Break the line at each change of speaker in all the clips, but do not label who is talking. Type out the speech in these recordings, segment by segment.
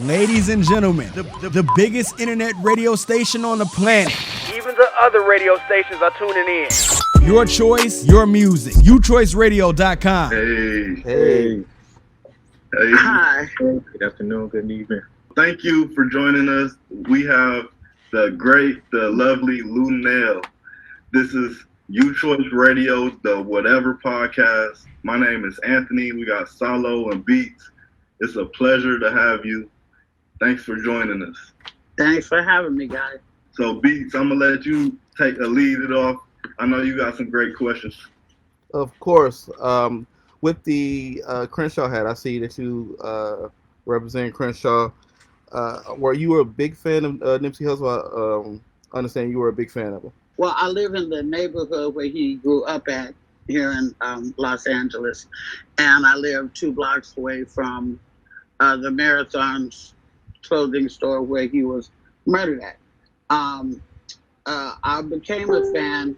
Ladies and gentlemen, the biggest internet radio station on the planet.
Even the other radio stations are tuning in.
Your choice, your music. UChoiceRadio.com.
Hey.
Hi.
Good afternoon, good evening.
Thank you for joining us. We have the lovely Luenell. This is UChoice Radio, the Whateva Podcast. My name is Anthony. We got Solo and Beats. It's a pleasure to have you. Thanks for joining us.
Thanks for having me, guys.
So, Beats, I'm going to let you lead it off. I know you got some great questions.
Of course. With the Crenshaw hat, I see that you represent Crenshaw. Were you a big fan of Nipsey Hussle? I understand you were a big fan of him.
Well, I live in the neighborhood where he grew up at here in Los Angeles. And I live 2 blocks away from the Marathon's clothing store where he was murdered at. I became a fan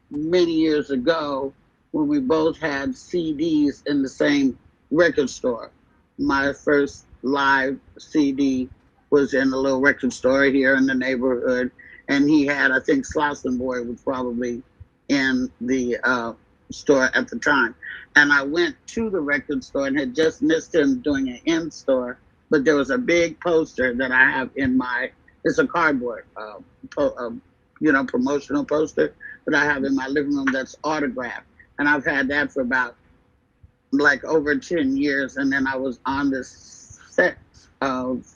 many years ago when we both had CDs in the same record store. My first live CD was in a little record store here in the neighborhood, and he had, I think, Slauson Boy was probably in the store at the time. And I went to the record store and had just missed him doing an in-store, but there was a big poster that I have in it's a cardboard, promotional poster that I have in my living room that's autographed. And I've had that for about over 10 years. And then I was on this set of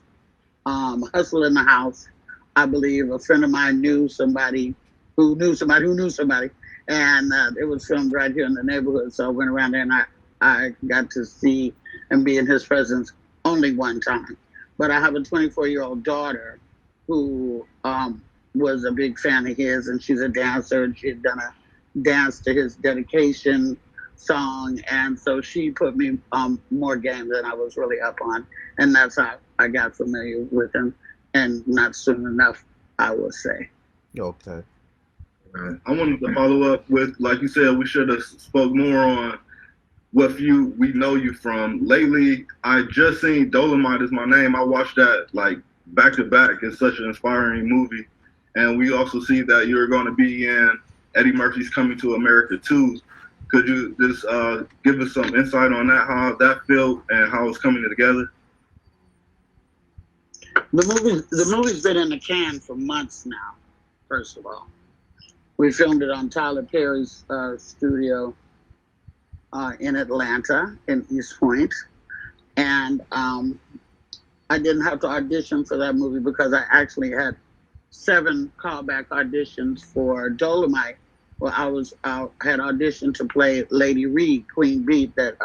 Hustle in the House. I believe a friend of mine knew somebody who knew somebody who knew somebody. And it was filmed right here in the neighborhood. So I went around there and I got to see and be in his presence only one time. But I have a 24-year-old daughter who was a big fan of his, and she's a dancer, and she had done a dance to his dedication song. And so she put me on more game than I was really up on. And that's how I got familiar with him. And not soon enough, I would say.
Okay.
I wanted to follow up with, like you said, we should have spoke more on what we know you from. Lately, I just seen Dolemite Is My Name. I watched that back to back. It's such an inspiring movie. And we also see that you're going to be in Eddie Murphy's Coming to America 2. Could you just give us some insight on that, how that felt and how it's coming together?
The movie's been in the can for months now, first of all. We filmed it on Tyler Perry's studio in Atlanta, in East Point. And I didn't have to audition for that movie because I actually had 7 callback auditions for Dolemite. Well, I had auditioned to play Lady Reed, Queen Beat, that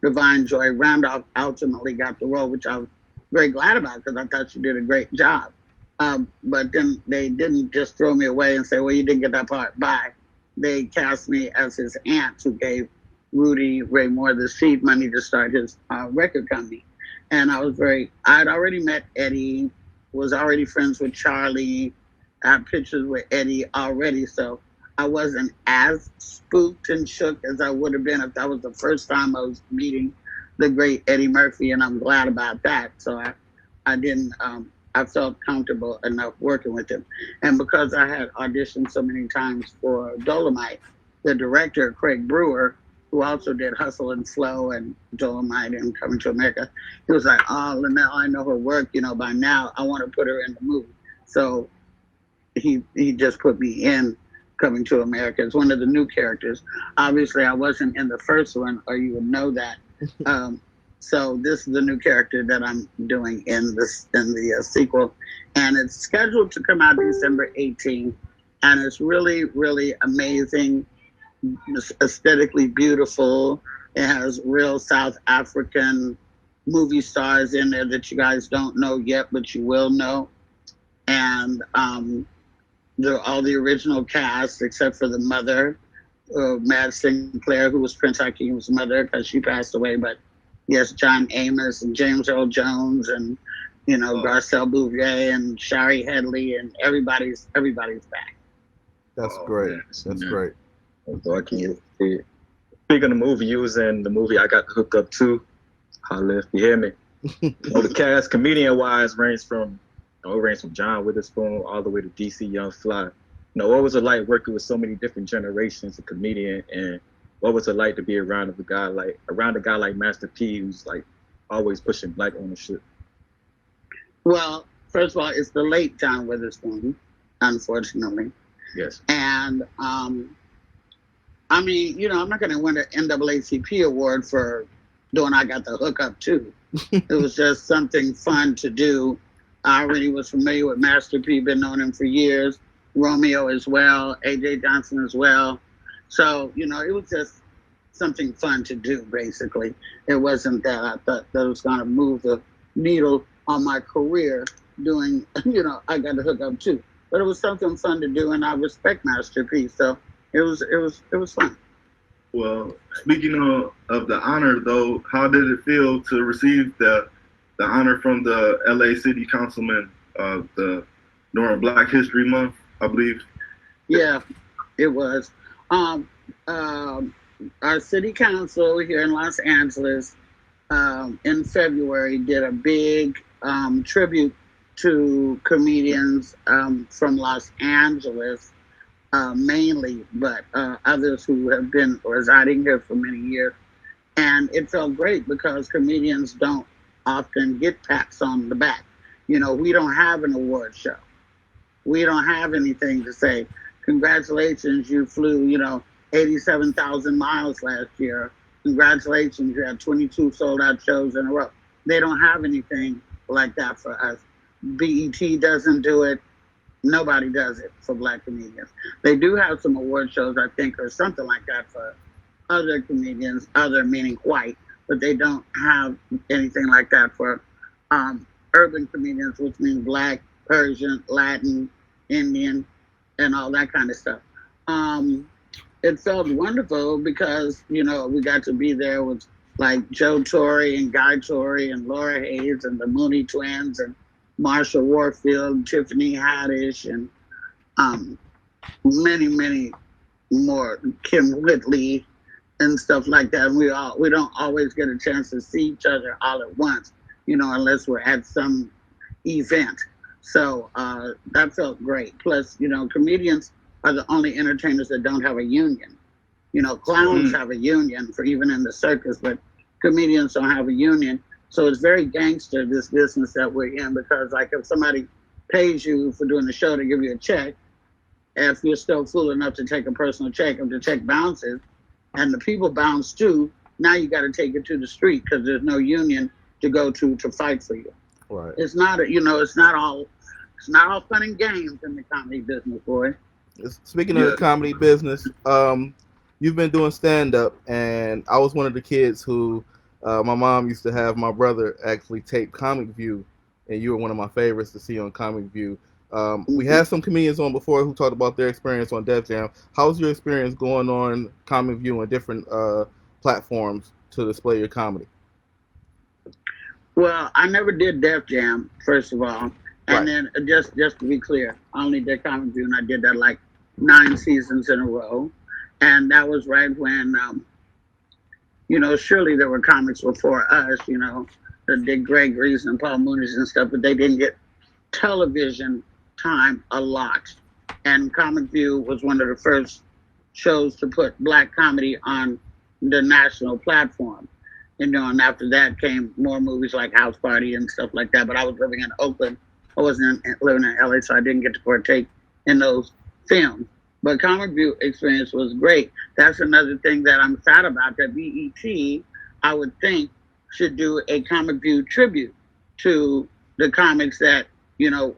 Divine Joy Randolph ultimately got the role, which I was very glad about because I thought she did a great job. But then they didn't just throw me away and say, well, you didn't get that part, bye. They cast me as his aunt, who gave Rudy Ray Moore the seed money to start his record company. And I'd already met Eddie, was already friends with Charlie. I had pictures with Eddie already, so I wasn't as spooked and shook as I would have been if that was the first time I was meeting the great Eddie Murphy, and I'm glad about that. So I felt comfortable enough working with him. And because I had auditioned so many times for Dolemite, the director, Craig Brewer, who also did Hustle and Flow and Dolemite and Coming to America, he was like, oh, Luenell, I know her work, by now I want to put her in the movie. So he just put me in Coming to America as one of the new characters. Obviously, I wasn't in the first one, or you would know that. So this is the new character that I'm doing in the sequel, and it's scheduled to come out December 18th, and it's really, really amazing. It's aesthetically beautiful. It has real South African movie stars in there that you guys don't know yet, but you will know. And all the original cast, except for the mother, Mad Sinclair, who was Prince Hakim's mother, because she passed away. But yes, John Amos and James Earl Jones and Garcelle Bouvier and Shari Headley, and everybody's back.
That's great. That's great.
So I can see. Speaking of the movie, you was in the movie I Got Hooked Up To. Holla if you hear me. The cast, comedian-wise, range from John Witherspoon all the way to DC Young Fly. What was it like working with so many different generations of comedian, and what was it like to be around a guy like Master P, who's like always pushing Black ownership?
Well, first of all, it's the late John Witherspoon, unfortunately.
Yes.
And I mean, I'm not going to win an NAACP award for doing I Got the Hookup too. It was just something fun to do. I already was familiar with Master P, been knowing him for years. Romeo as well, AJ Johnson as well. So, it was just something fun to do, basically. It wasn't that I thought that it was going to move the needle on my career doing, I Got to Hook Up too. But it was something fun to do, and I respect Master P, so it was fun.
Well, speaking of the honor, though, how did it feel to receive the honor from the LA City Councilman during Black History Month, I believe?
Yeah, it was. Our city council here in Los Angeles in February did a big tribute to comedians from Los Angeles mainly, but others who have been residing here for many years. And it felt great because comedians don't often get pats on the back. We don't have an award show. We don't have anything to say, congratulations, you flew, 87,000 miles last year. Congratulations, you had 22 sold out shows in a row. They don't have anything like that for us. BET doesn't do it. Nobody does it for Black comedians. They do have some award shows, I think, or something like that for other comedians, other meaning white, but they don't have anything like that for urban comedians, which means Black, Persian, Latin, Indian, and all that kind of stuff. It felt wonderful because, we got to be there with like Joe Torre and Guy Torre and Laura Hayes and the Mooney Twins and Marsha Warfield, Tiffany Haddish, and many, many more, Kim Whitley and stuff like that. And we don't always get a chance to see each other all at once, unless we're at some event. So that felt great. Plus, comedians are the only entertainers that don't have a union. Clowns have a union for even in the circus, but comedians don't have a union. So it's very gangster, this business that we're in, because like if somebody pays you for doing the show to give you a check, if you're still fool enough to take a personal check, if the check bounces and the people bounce too, now you got to take it to the street because there's no union to go to fight for you.
Right.
It's not, it's not all fun and games in the comedy business, boy.
Speaking of the comedy business, you've been doing stand-up, and I was one of the kids who my mom used to have my brother actually tape Comic View, and you were one of my favorites to see on Comic View. We had some comedians on before who talked about their experience on Def Jam. How's your experience going on Comic View and different platforms to display your comedy?
Well, I never did Def Jam, first of all. And then just to be clear, I only did Comic View, and I did that like 9 seasons in a row. And that was right when, surely there were comics before us, the Dick Gregory's and Paul Mooney's and stuff, but they didn't get television time a lot. And Comic View was one of the first shows to put Black comedy on the national platform. And after that came more movies like House Party and stuff like that. But I was living in Oakland. I wasn't living in LA, so I didn't get to partake in those films. But Comic View experience was great. That's another thing that I'm sad about, that BET, I would think, should do a Comic View tribute to the comics that,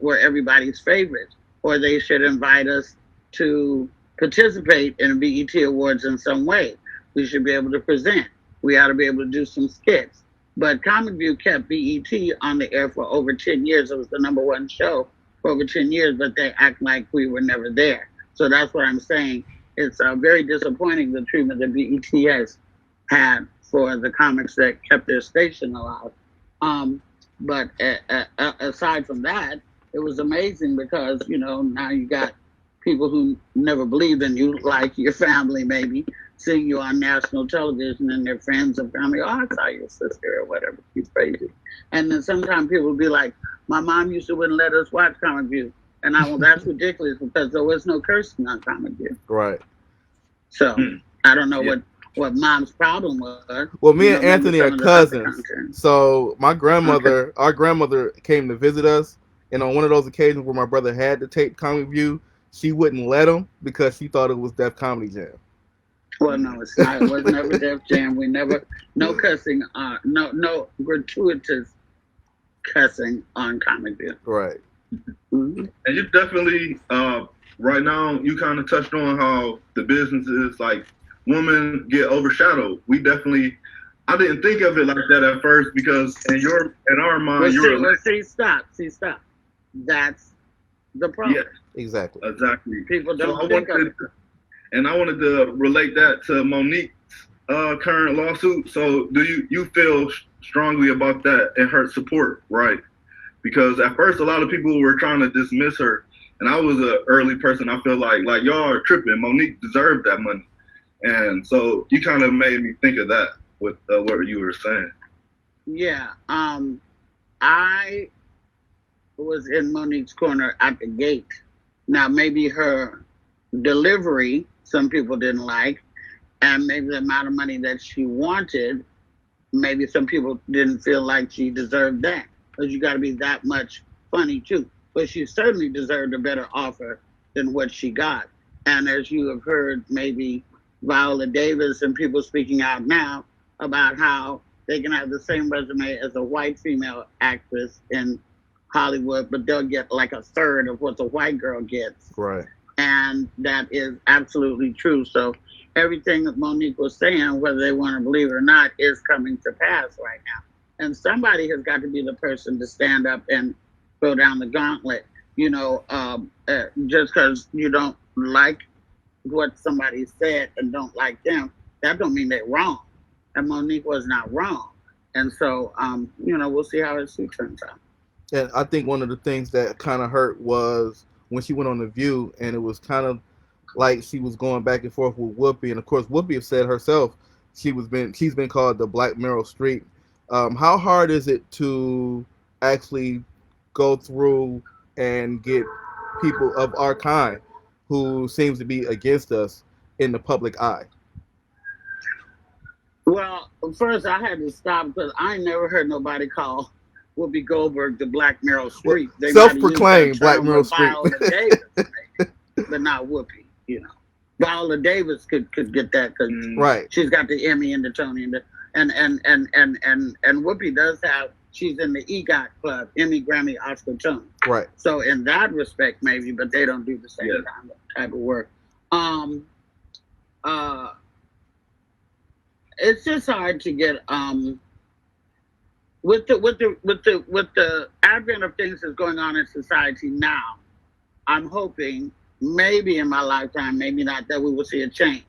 were everybody's favorites. Or they should invite us to participate in BET Awards in some way. We should be able to present. We ought to be able to do some skits. But Comic View kept BET on the air for over 10 years. It was the #1 show for over 10 years, but they act like we were never there. So that's what I'm saying. It's very disappointing, the treatment that BET has had for the comics that kept their station alive. But aside from that, it was amazing because, now you got people who never believed in you, like your family maybe, seeing you on national television and their friends and family, oh, I saw your sister or whatever. She's crazy. And then sometimes people will be like, my mom used to wouldn't let us watch Comic View. And that's ridiculous because there was no cursing on Comic View.
Right.
So I don't know what mom's problem was.
Well, me and Anthony are cousins. So my grandmother, our grandmother came to visit us. And on one of those occasions where my brother had to tape Comic View, she wouldn't let him because she thought it was Def Comedy Jam.
Well, no, it's not. It was never Def Jam. We never, no cussing, no gratuitous cussing on Comic View.
Right.
And you definitely, right now, you kind of touched on how the business is like women get overshadowed. We definitely, I didn't think of it like that at first because in our mind,
stop. That's the problem.
Yeah,
exactly.
People don't think of it.
And I wanted to relate that to Monique's current lawsuit. So do you feel strongly about that and her support, right? Because at first a lot of people were trying to dismiss her, and I was an early person. I feel like y'all are tripping. Monique deserved that money, and so you kind of made me think of that with what you were saying.
Yeah, I was in Monique's corner at the gate. Now maybe her delivery some people didn't like, and maybe the amount of money that she wanted, maybe some people didn't feel like she deserved that. Because you got to be that much funny too. But she certainly deserved a better offer than what she got. And as you have heard, maybe Viola Davis and people speaking out now about how they can have the same resume as a white female actress in Hollywood, but they'll get like a third of what the white girl gets.
Right.
And that is absolutely true. So everything that Monique was saying, whether they want to believe it or not, is coming to pass right now. And somebody has got to be the person to stand up and throw down the gauntlet. Just because you don't like what somebody said and don't like them, that don't mean they're wrong. And Monique was not wrong. And so, we'll see how it turns out.
And I think one of the things that kind of hurt was when she went on The View, and it was kind of like she was going back and forth with Whoopi. And of course, Whoopi has said herself she's been called the Black Meryl Streep. How hard is it to actually go through and get people of our kind who seems to be against us in the public eye?
Well, first I had to stop because I never heard nobody call Whoopi Goldberg the Black Meryl Streep. They
self-proclaimed Black Meryl Streep.
But not Whoopi, Viola Davis could get that because
right.
She's got the Emmy and the Tony and Whoopi does have, she's in the EGOT club, Emmy, Grammy, Oscar, Tony.
Right.
So in that respect, maybe, but they don't do the same type of work. It's just hard to get with the advent of things that's going on in society now. I'm hoping maybe in my lifetime, maybe not, that we will see a change.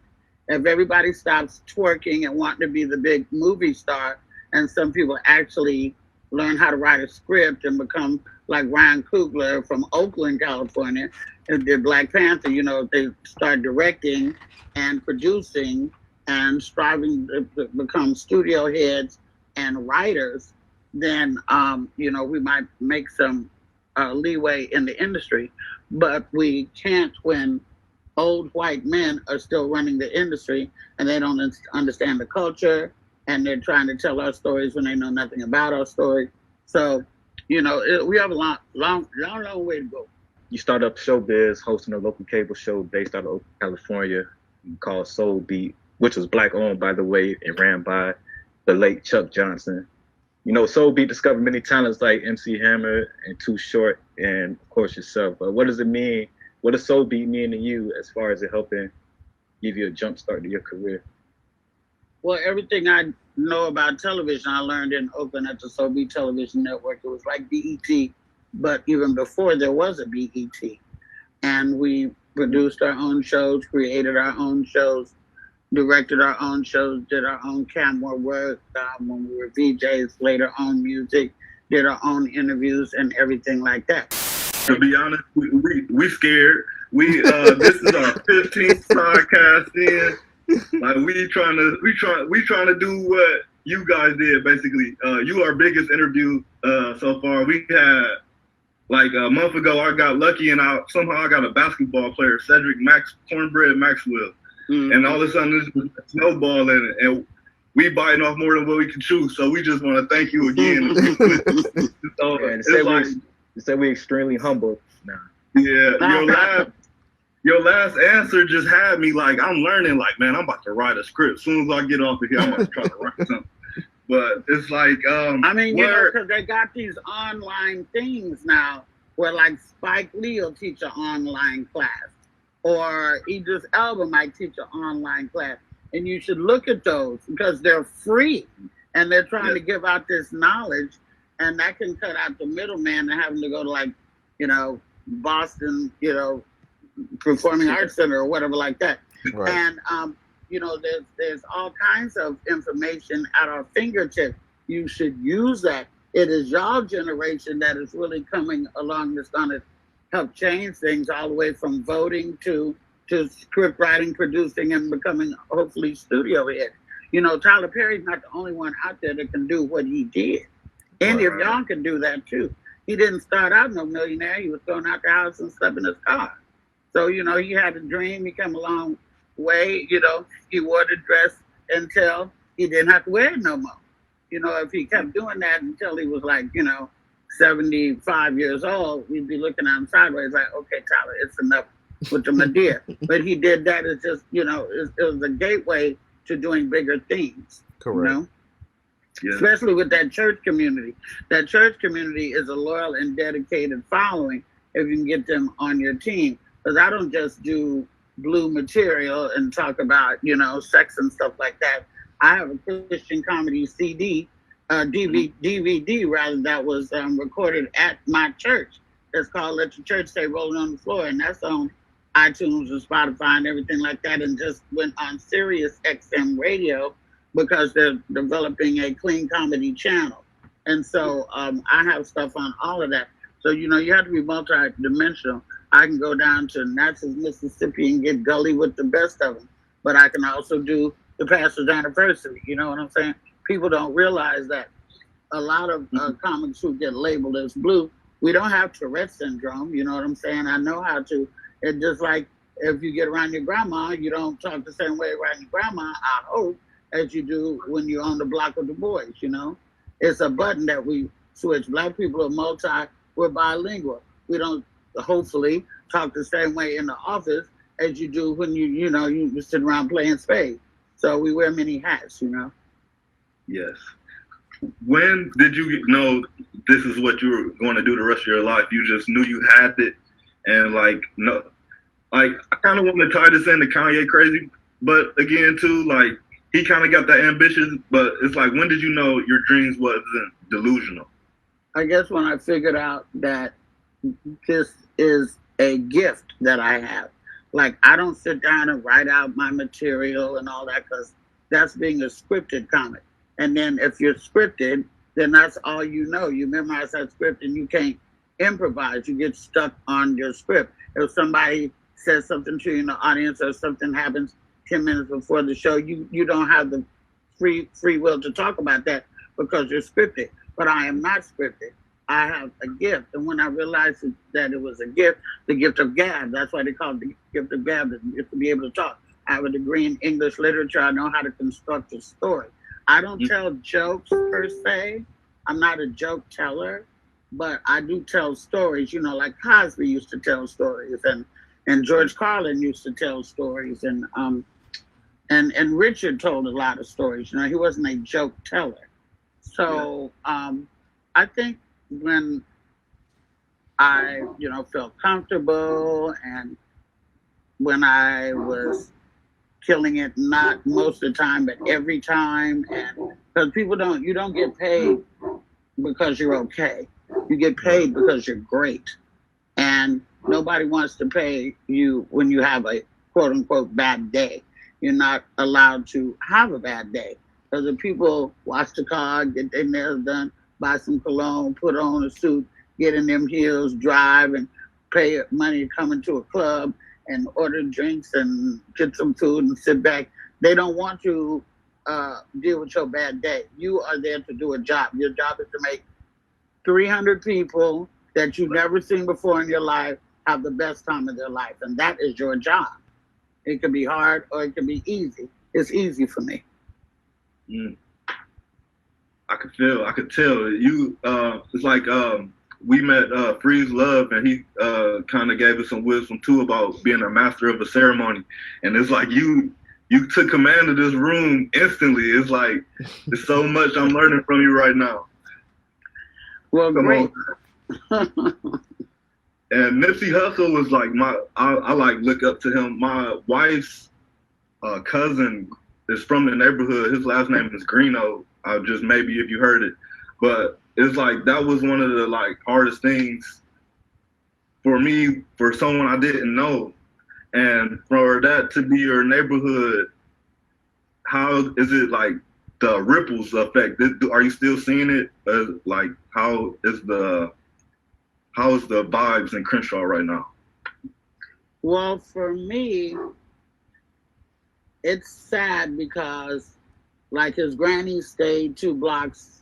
If everybody stops twerking and wanting to be the big movie star, and some people actually learn how to write a script and become like Ryan Coogler from Oakland, California, and did Black Panther, they start directing and producing and striving to become studio heads and writers, then, we might make some leeway in the industry. But we can't when old white men are still running the industry and they don't understand the culture and they're trying to tell our stories when they know nothing about our story. So, we have a long way to go.
You started up showbiz, hosting a local cable show based out of Oakland, California, called Soul Beat, which was Black owned, by the way, and ran by the late Chuck Johnson. Soul Beat discovered many talents like MC Hammer and Too Short, and of course yourself. But what does it mean? What does Soul Beat mean to you as far as it helping give you a jump start to your career?
Well, everything I know about television, I learned in Oakland at the Soul Beat Television Network. It was like BET, but even before there was a BET. And we produced our own shows, created our own shows, directed our own shows, did our own camera work when we were VJs, later on music, did our own interviews and everything like that.
To be honest, we scared. This is our 15th podcast in, Like we trying to do what you guys did, basically. You our biggest interview so far. We had like a month ago. I got lucky and somehow I got a basketball player, Cedric Cornbread Maxwell, and all of a sudden this was snowballing, and we biting off more than what we can chew. So we just want to thank you again. So
you said we extremely humble now.
Yeah, your last answer just had me like, I'm learning, like, man, I'm about to write a script. As soon as I get off of here, I'm about to try to write something. But it's like,
I mean, because they got these online things now where like Spike Lee will teach an online class, or Idris Elba might teach an online class. And you should look at those because they're free and they're trying to give out this knowledge, and that can cut out the middleman and having to go to like, Boston, Performing Arts Center or whatever like that. Right. And, there's all kinds of information at our fingertips. You should use that. It is your generation that is really coming along that's going to help change things all the way from voting to script writing, producing, and becoming, hopefully, studio head. Tyler Perry's not the only one out there that can do what he did. Any of y'all can do that, too. He didn't start out no millionaire. He was thrown out the house and slept in his car. So, he had a dream. He came a long way. He wore the dress until he didn't have to wear it no more. If he kept doing that until he was like, 75 years old, we'd be looking at him sideways like, okay, Tyler, it's enough with the Medea. But he did that. It's just, it was a gateway to doing bigger things.
Correct.
Yeah.
Especially with that church community. That church community is a loyal and dedicated following if you can get them on your team. Because I don't just do blue material and talk about, sex and stuff like that. I have a Christian comedy CD, DVD rather, that was recorded at my church. It's called Let Your Church Stay Rolling on the Floor, and that's on iTunes and Spotify and everything like that, and just went on Sirius XM radio because they're developing a clean comedy channel. And so I have stuff on all of that. So, you have to be multi-dimensional. I can go down to Natchez, Mississippi and get gully with the best of them. But I can also do the pastor's anniversary. You know what I'm saying? People don't realize that a lot of comics who get labeled as blue, we don't have Tourette syndrome. You know what I'm saying? I know how to. It's just like if you get around your grandma, you don't talk the same way around your grandma, I hope, as you do when you're on the block with the boys, It's a button that we switch. Black people are we're bilingual. We don't, hopefully, talk the same way in the office as you do when you sit around playing spades. So we wear many hats,
Yes. When did you know this is what you were going to do the rest of your life? You just knew you had it, and I kind of want to tie this into Kanye crazy, but again too, he kind of got that ambition, but it's like, when did you know your dreams wasn't delusional?
I guess when I figured out that this is a gift that I have. I don't sit down and write out my material and all that, because that's being a scripted comic. And then if you're scripted, then that's all you know. You memorize that script and you can't improvise. You get stuck on your script. If somebody says something to you in the audience or something happens 10 minutes before the show, you don't have the free will to talk about that because you're scripted. But I am not scripted. I have a gift. And when I realized that it was a gift, the gift of gab, that's why they call it the gift of gab, the gift to be able to talk. I have a degree in English literature. I know how to construct a story. I don't tell jokes per se. I'm not a joke teller, but I do tell stories, like Cosby used to tell stories, and George Carlin used to tell stories, and Richard told a lot of stories. He wasn't a joke teller. So I think when I, felt comfortable, and when I was killing it, not most of the time, but every time, and because you don't get paid because you're okay. You get paid because you're great, and nobody wants to pay you when you have a quote unquote bad day. You're not allowed to have a bad day, because if people wash the car, get their nails done, buy some cologne, put on a suit, get in them heels, drive, and pay money to come into a club and order drinks and get some food and sit back, They don't want to deal with your bad day. You are there to do a job. Your job is to make 300 people that you've never seen before in your life have the best time of their life. And that is your job. It can be hard or it can be easy. It's easy for me.
I could tell you. It's like we met Freeze Love, and he kind of gave us some wisdom too about being a master of a ceremony. And it's like you took command of this room instantly. It's like there's so much I'm learning from you right now.
Well, great.
And Nipsey Hussle was like I like look up to him. My wife's cousin is from the neighborhood. His last name is Greeno. Just maybe if you heard it, but it's like that was one of the like hardest things for me, for someone I didn't know, and for that to be your neighborhood. How is it like the ripples effect? Are you still seeing it? Like how is the vibes in Crenshaw right now?
Well, for me, it's sad because like his granny stayed 2 blocks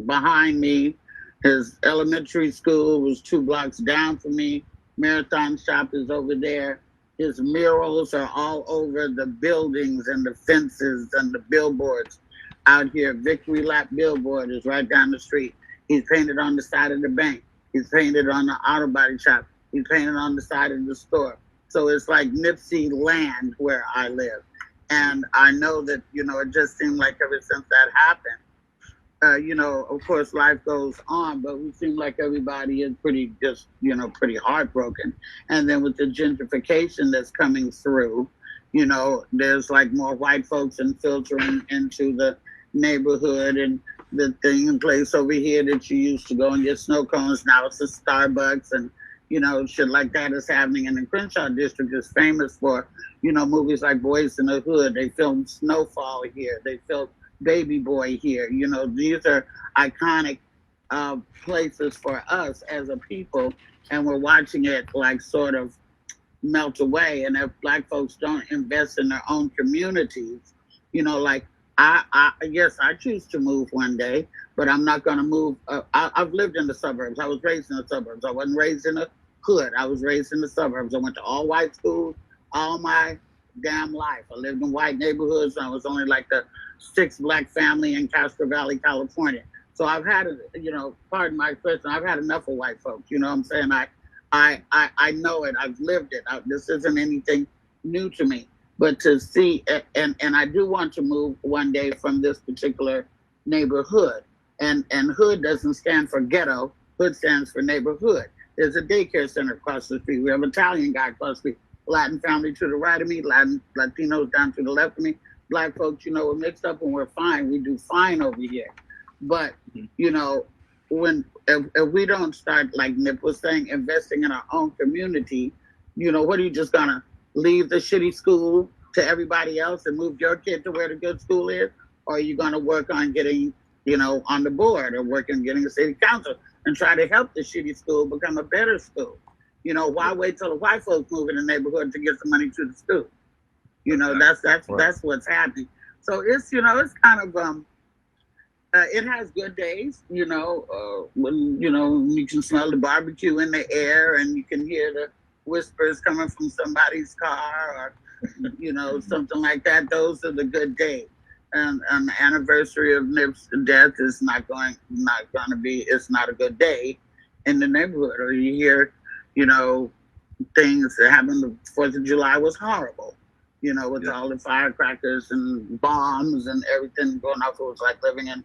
behind me. His elementary school was 2 blocks down from me. Marathon Shop is over there. His murals are all over the buildings and the fences and the billboards out here. Victory Lap billboard is right down the street. He's painted on the side of the bank. He's painted on the auto body shop. He's painted on the side of the store. So it's like Nipsey land where I live. And I know that, it just seemed like ever since that happened, of course, life goes on, but we seem like everybody is pretty heartbroken. And then with the gentrification that's coming through, there's like more white folks infiltrating into the neighborhood, and the thing in place over here that you used to go and get snow cones, now it's a Starbucks, and shit like that is happening. And the Crenshaw district is famous for, movies like Boys in the Hood. They filmed Snowfall here. They filmed Baby Boy here. These are iconic places for us as a people, and we're watching it like sort of melt away. And if Black folks don't invest in their own communities, like yes, I choose to move one day, but I'm not going to move. I've lived in the suburbs. I was raised in the suburbs. I wasn't raised in a hood. I was raised in the suburbs. I went to all white schools all my damn life. I lived in white neighborhoods. I was only like the 6th Black family in Castro Valley, California. So I've had, pardon my expression, I've had enough of white folks. You know what I'm saying? I know it. I've lived it. This isn't anything new to me. But to see, and I do want to move one day from this particular neighborhood. And hood doesn't stand for ghetto. Hood stands for neighborhood. There's a daycare center across the street. We have an Italian guy across the street. Latin family to the right of me. Latinos down to the left of me. Black folks, we're mixed up and we're fine. We do fine over here. But, if we don't start, like Nip was saying, investing in our own community, what are you just going to leave the shitty school to everybody else and move your kid to where the good school is? Or are you going to work on getting, on the board, or work on getting a city council and try to help the shitty school become a better school? Why wait till the white folks move in the neighborhood to get some money to the school? That's what's happening. So it's, it's kind of, it has good days, when, you can smell the barbecue in the air and you can hear the whispers coming from somebody's car, or, something like that. Those are the good days. And the anniversary of Nip's death is not going to be, it's not a good day in the neighborhood. Or you hear, things that happened the 4th of July was horrible, with all the firecrackers and bombs and everything going off. It was like living in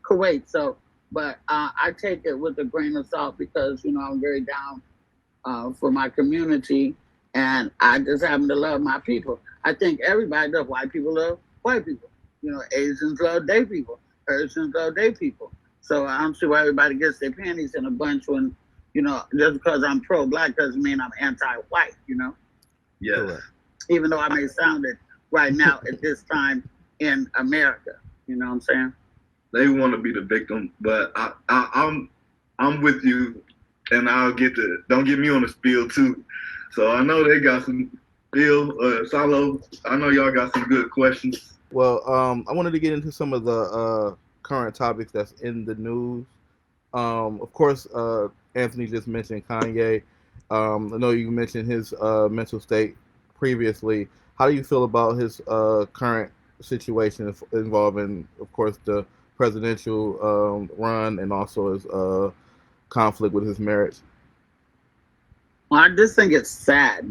Kuwait. So, but I take it with a grain of salt because, I'm very down for my community, and I just happen to love my people. I think everybody does. White people love white people. Asians love their people. Persians love their people. So I don't see why everybody gets their panties in a bunch when, just because I'm pro-Black doesn't mean I'm anti-white,
Yeah.
Even though I may sound it right now at this time in America. You know what I'm saying?
They want to be the victim, but I'm with you, and don't get me on the spiel too. So I know they got some Bill, Salo, I know y'all got some good questions.
Well, I wanted to get into some of the current topics that's in the news. Of course, Anthony just mentioned Kanye. I know you mentioned his mental state previously. How do you feel about his current situation involving, of course, the presidential run and also his conflict with his marriage?
Well, I just think it's sad,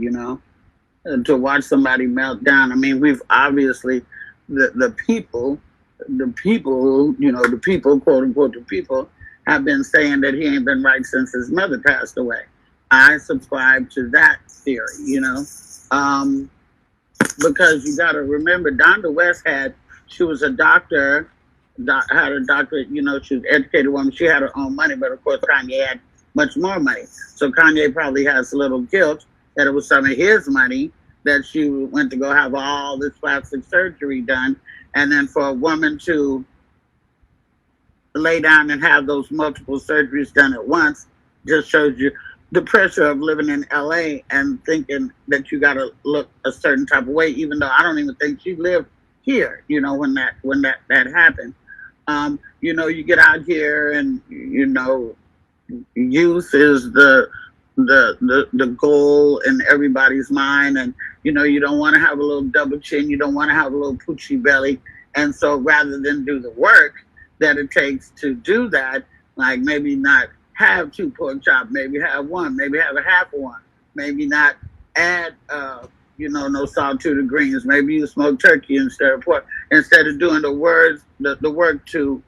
to watch somebody melt down. I mean, we've obviously, the people, quote unquote, the people, have been saying that he ain't been right since his mother passed away. I subscribe to that theory, because you got to remember, Donda West she was a doctor, had a doctorate, she was an educated woman. She had her own money, but of course Kanye had much more money. So Kanye probably has a little guilt that it was some of his money that she went to go have all this plastic surgery done. And then for a woman to lay down and have those multiple surgeries done at once just shows you the pressure of living in LA and thinking that you got to look a certain type of way, even though I don't even think she lived here, when that happened. You get out here and, youth is the goal in everybody's mind. And, you don't want to have a little double chin. You don't want to have a little poochie belly. And so rather than do the work that it takes to do that, like maybe not have 2 pork chops, maybe have 1, maybe have a half of 1, maybe not add, no salt to the greens, maybe you smoke turkey instead of pork, instead of doing the work to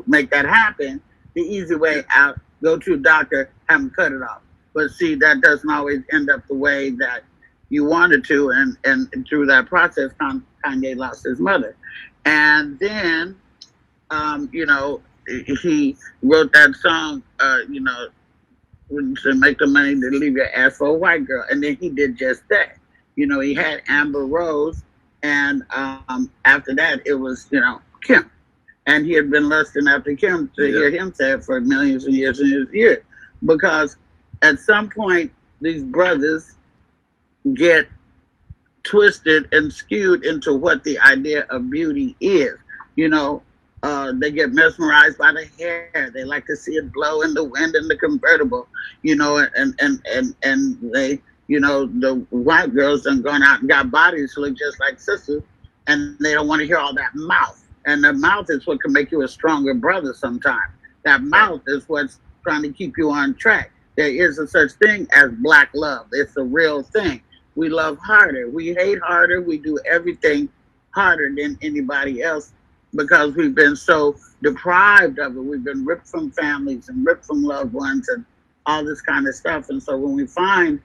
make that happen. The easy way out, go to a doctor, have them cut it off. But see, that doesn't always end up the way that you wanted to, and through that process, Kanye lost his mother. And then, he wrote that song, to make the money to leave your ass for a white girl. And then he did just that. He had Amber Rose, and after that, it was, Kim. And he had been lusting after Kim to hear him say it for millions of years and years. Because at some point, these brothers get twisted and skewed into what the idea of beauty is. They get mesmerized by the hair. They like to see it blow in the wind in the convertible, and they, the white girls done gone out and got bodies that look just like sisters, and they don't want to hear all that mouth. And the mouth is what can make you a stronger brother sometimes. That mouth is what's trying to keep you on track. There is a such thing as black love. It's a real thing. We love harder. We hate harder. We do everything harder than anybody else because we've been so deprived of it. We've been ripped from families and ripped from loved ones and all this kind of stuff. And so when we find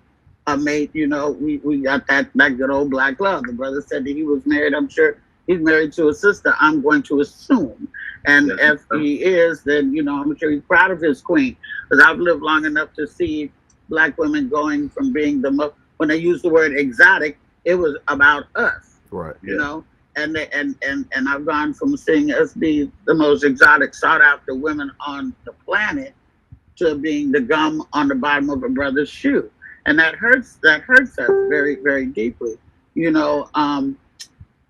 a mate, we got that good old black love. The brother said that he was married. I'm sure he's married to a sister, I'm going to assume. And if he is, then, I'm sure he's proud of his queen. Because I've lived long enough to see black women going from being the most, when they use the word exotic, it was about us.
Right.
You know? And I've gone from seeing us be the most exotic, sought after women on the planet to being the gum on the bottom of a brother's shoe. And that hurts us very, very deeply.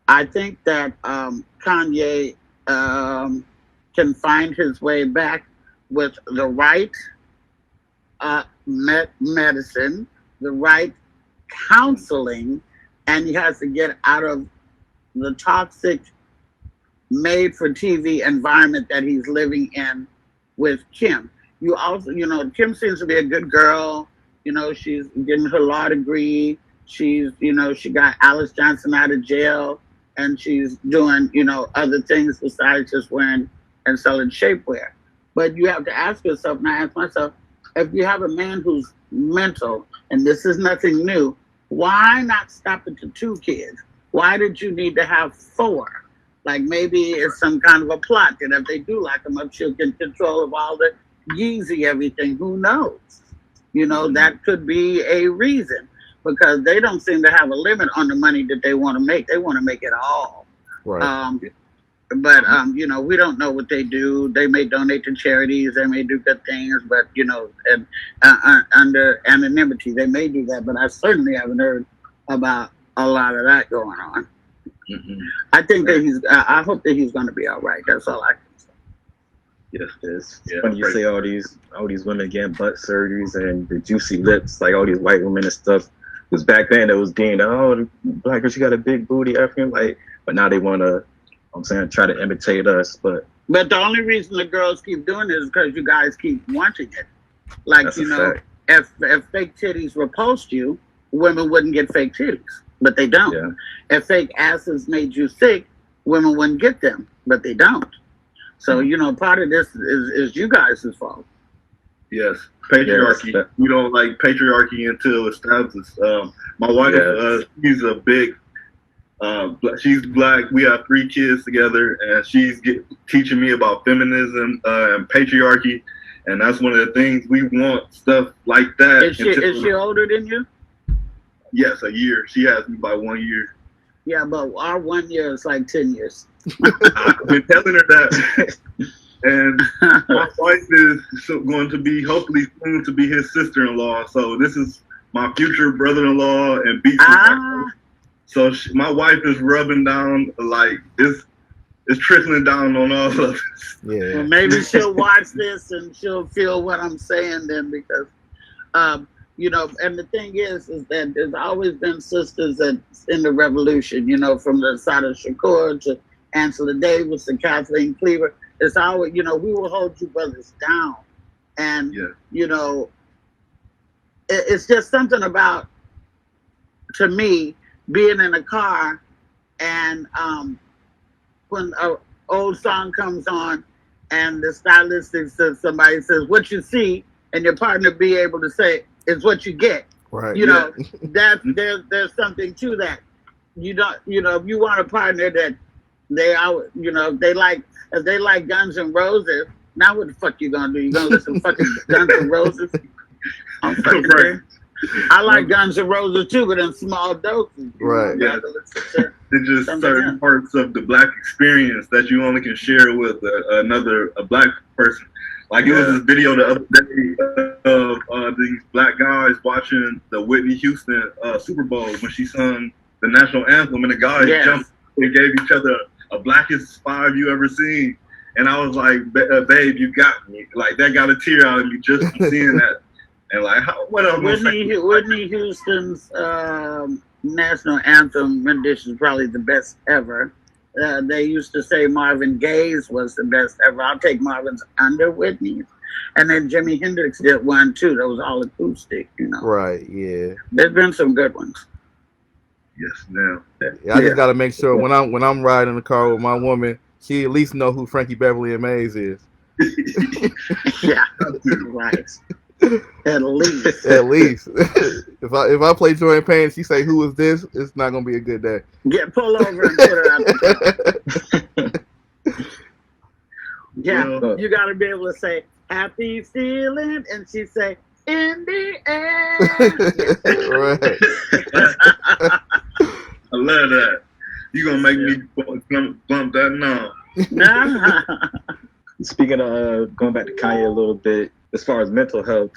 I think that Kanye can find his way back with the right medicine, the right counseling, and he has to get out of the toxic made-for-TV environment that he's living in with Kim. You also, Kim seems to be a good girl. She's getting her law degree. She's, she got Alice Johnson out of jail. And she's doing, other things besides just wearing and selling shapewear. But you have to ask yourself, and I ask myself, if you have a man who's mental, and this is nothing new, why not stop it to 2 kids? Why did you need to have 4? Like maybe it's some kind of a plot that if they do lock him up, she'll get control of all the Yeezy everything. Who knows? That could be a reason. Because they don't seem to have a limit on the money that they want to make. They want to make it all.
Right.
But we don't know what they do. They may donate to charities. They may do good things, but, and under anonymity, they may do that. But I certainly haven't heard about a lot of that going on.
Mm-mm.
I think that I hope that he's going to be all right. That's all I can say.
Yes, it's funny you say all these women getting butt surgeries and the juicy lips, like all these white women and stuff. Because back then it was deemed, oh, the black girl, she got a big booty, African, like. But now they want to, try to imitate us. But
the only reason the girls keep doing it is because you guys keep wanting it. Like,
that's
if fake titties repulsed you, women wouldn't get fake titties, but they don't.
Yeah.
If fake asses made you sick, women wouldn't get them, but they don't. So, part of this is you guys' fault.
Yes, patriarchy.
Yes,
we don't like patriarchy until it stabs us. My wife, she's a big, she's black. We have 3 kids together, and she's teaching me about feminism and patriarchy, and that's one of the things we want, stuff like that.
Is she older than you?
Yes, a year. She has me by 1 year.
Yeah, but our 1 year is like 10 years.
I've been telling her that. And my wife is going to be, hopefully soon, to be his sister-in-law. So this is my future brother-in-law and beats. So my wife is rubbing down, like, it's trickling down on all of us.
Yeah.
Well, maybe she'll watch this and she'll feel what I'm saying then, because, and the thing is that there's always been sisters in the revolution, from the side of Shakur to Angela Davis and Kathleen Cleaver. It's always, we will hold you brothers down. And, it's just something about, to me, being in a car and when an old song comes on and the stylistic says, somebody says, what you see, and your partner be able to say, is what you get.
Right.
There's something to that. You don't, if you want a partner that they are, if they like Guns N' Roses, now what the fuck you gonna do? You gonna listen to fucking Guns N' Roses? I'm fucking right. I like Guns N' Roses too, but in small doses.
Right.
Yeah. It's just certain parts of the black experience that you only can share with a black person. Like it was this video the other day of these black guys watching the Whitney Houston Super Bowl when she sung the national anthem, and the guys jumped and gave each other a blackest five you ever seen. And I was like, babe, you got me. Like that got a tear out of me just from seeing that. And like, what else?
Whitney Houston's national anthem rendition is probably the best ever. They used to say Marvin Gaye's was the best ever. I'll take Marvin's under Whitney's. And then Jimi Hendrix did one too. That was all acoustic,
Right, yeah.
There's been some good ones.
Yes, now.
Yeah, I just gotta make sure when I'm riding in the car with my woman, she at least know who Frankie Beverly and Mays is.
Yeah, right. At least.
At least. If I play Joy and Pain, she say, "Who is this?" It's not gonna be a good day.
Pull over and put her out the car. Yeah, you gotta be able to say "happy feeling," and she say "in the air."
Right.
I love that. You gonna make me bump that now.
Speaking of going back to Kanye a little bit, as far as mental health,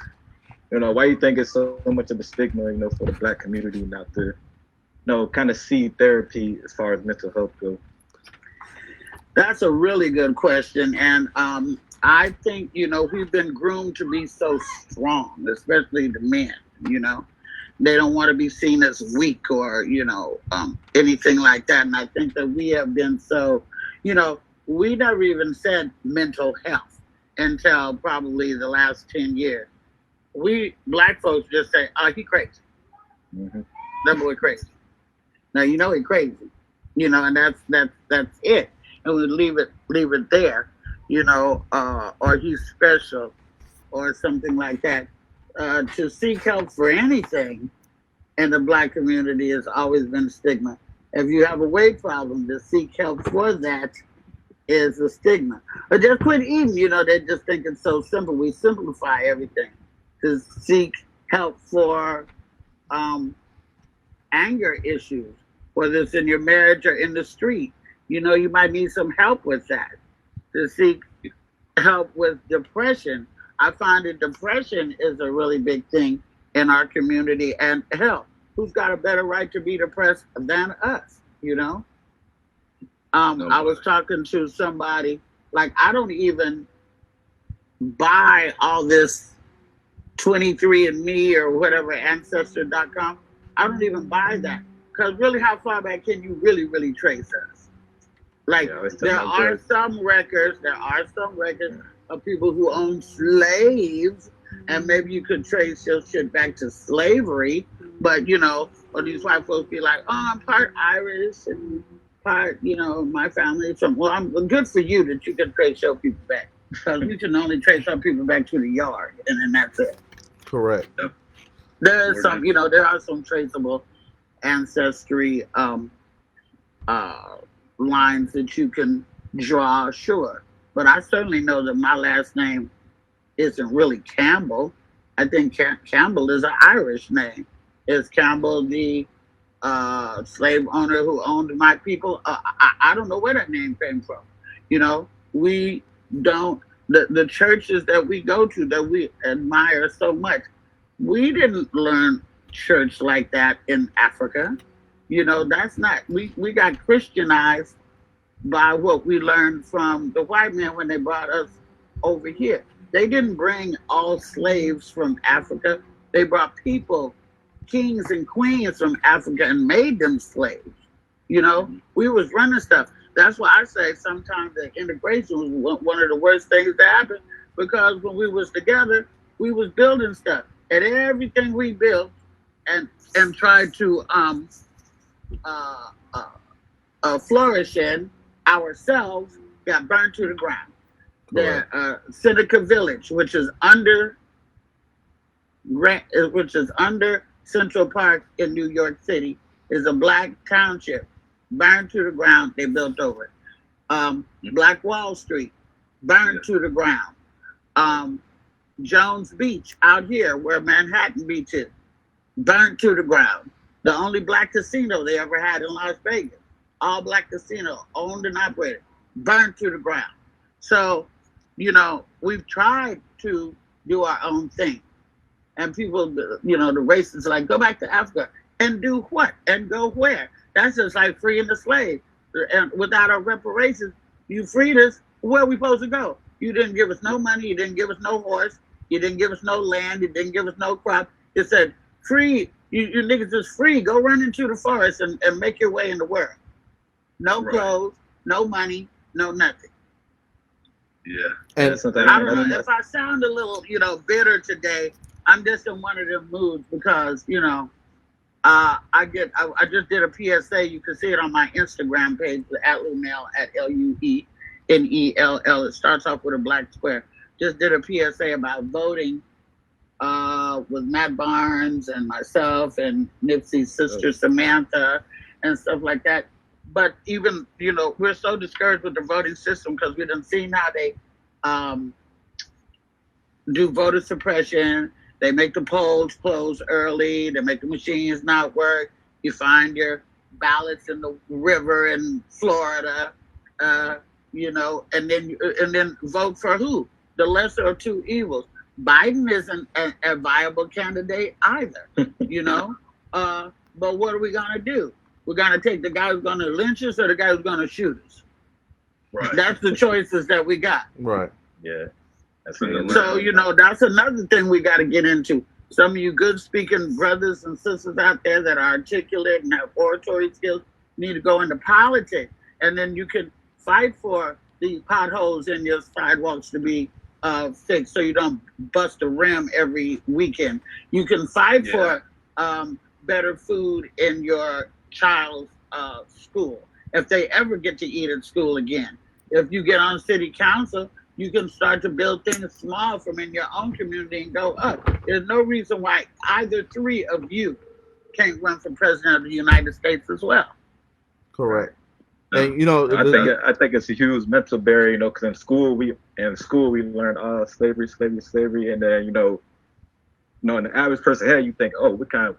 why you think it's so much of a stigma, for the black community not to, kind of see therapy as far as mental health goes?
That's a really good question. And I think, we've been groomed to be so strong, especially the men, They don't want to be seen as weak or, anything like that. And I think that we have been so, we never even said mental health until probably the last 10 years. We black folks just say, "Oh, he crazy."
Mm-hmm.
That boy crazy. Now he crazy, and that's it. And we leave it there, or he's special, or something like that. To seek help for anything in the black community has always been a stigma. If you have a weight problem, to seek help for that is a stigma. But just quit eating, they just think it's so simple. We simplify everything. To seek help for anger issues, whether it's in your marriage or in the street. You might need some help with that. To seek help with depression. I find that depression is a really big thing in our community, and help. who's got a better right to be depressed than us, you know? I was talking to somebody, like, I don't even buy all this 23andMe or whatever, Ancestor.com. I don't even buy that. Because really, how far back can you really, really trace us? Like, there are some records of people who own slaves, and maybe you could trace your shit back to slavery, but, you know, or these white folks be like, oh, I'm part Irish and part, you know, my family is from, well, I'm good for you that you can trace your people back, because you can only trace our people back to the yard, and then that's it.
Correct.
There is some, you know, there are some traceable ancestry lines that you can draw, sure. But I certainly know that my last name isn't really Campbell. I think Campbell is an Irish name. Is Campbell the slave owner who owned my people? I don't know where that name came from. You know, we don't, the churches that we go to that we admire so much, we didn't learn church like that in Africa. You know, that's not, we got Christianized by what we learned from the white men when they brought us over here. They didn't bring all slaves from Africa. They brought people, kings and queens from Africa, and made them slaves. You know, we was running stuff. That's why I say sometimes that integration was one of the worst things that happened, because when we was together, we was building stuff. And everything we built and tried to flourish in ourselves got burned to the ground. The Seneca Village, which is under Central Park in New York City, is a black township, burned to the ground. They built over it. Black Wall Street, burned to the ground. Jones Beach out here, where Manhattan Beach is, burned to the ground. The only black casino they ever had in Las Vegas, all black casino, owned and operated, burned to the ground. So, you know, we've tried to do our own thing. And people, you know, the racists are like, go back to Africa and do what? And go where? That's just like freeing the slave. And without our reparations, you freed us, where are we supposed to go? You didn't give us no money, you didn't give us no horse, you didn't give us no land, you didn't give us no crop. You said, free, you niggas is free, go run into the forest and make your way in the world. No clothes, no money, no nothing.
Yeah.
And
I don't know, if I sound a little, you know, bitter today, I'm just in one of them moods because, you know, I just did a PSA. You can see it on my Instagram page at Luenell, at Luenell. It starts off with a black square. Just did a PSA about voting with Matt Barnes and myself and Nipsey's sister Samantha and stuff like that. But even, you know, we're so discouraged with the voting system because we done seen how they do voter suppression. They make the polls close early. They make the machines not work. You find your ballots in the river in Florida, you know, and then vote for who? The lesser of two evils. Biden isn't a viable candidate either, you know. But what are we gonna do? We're gonna take the guy who's gonna lynch us or the guy who's gonna shoot us.
Right.
That's the choices that we got.
right.
Yeah.
So, you know, that's another thing we got to get into. Some of you good speaking brothers and sisters out there that are articulate and have oratory skills need to go into politics. And then you can fight for the potholes in your sidewalks to be fixed so you don't bust a rim every weekend. You can fight for better food in your child's school, if they ever get to eat at school again. If you get on city council, you can start to build things small from in your own community and go up. There's no reason why either three of you can't run for president of the United States as well.
Correct. And you know,
I think it's a huge mental barrier, you know, because in school we learned slavery, and then you know, and the average person here, you think, oh, we kind of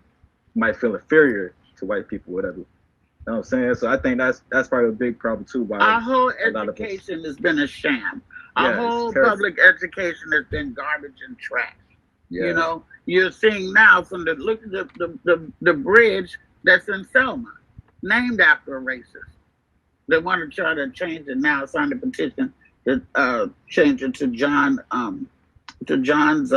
might feel inferior to white people, whatever. You know what I'm saying? So I think that's probably a big problem too.
Our whole education has been a sham. Our whole public education has been garbage and trash.
Yeah.
You know, you're seeing now from look at the bridge that's in Selma, named after a racist. They want to try to change it now, sign a petition to change it to John's John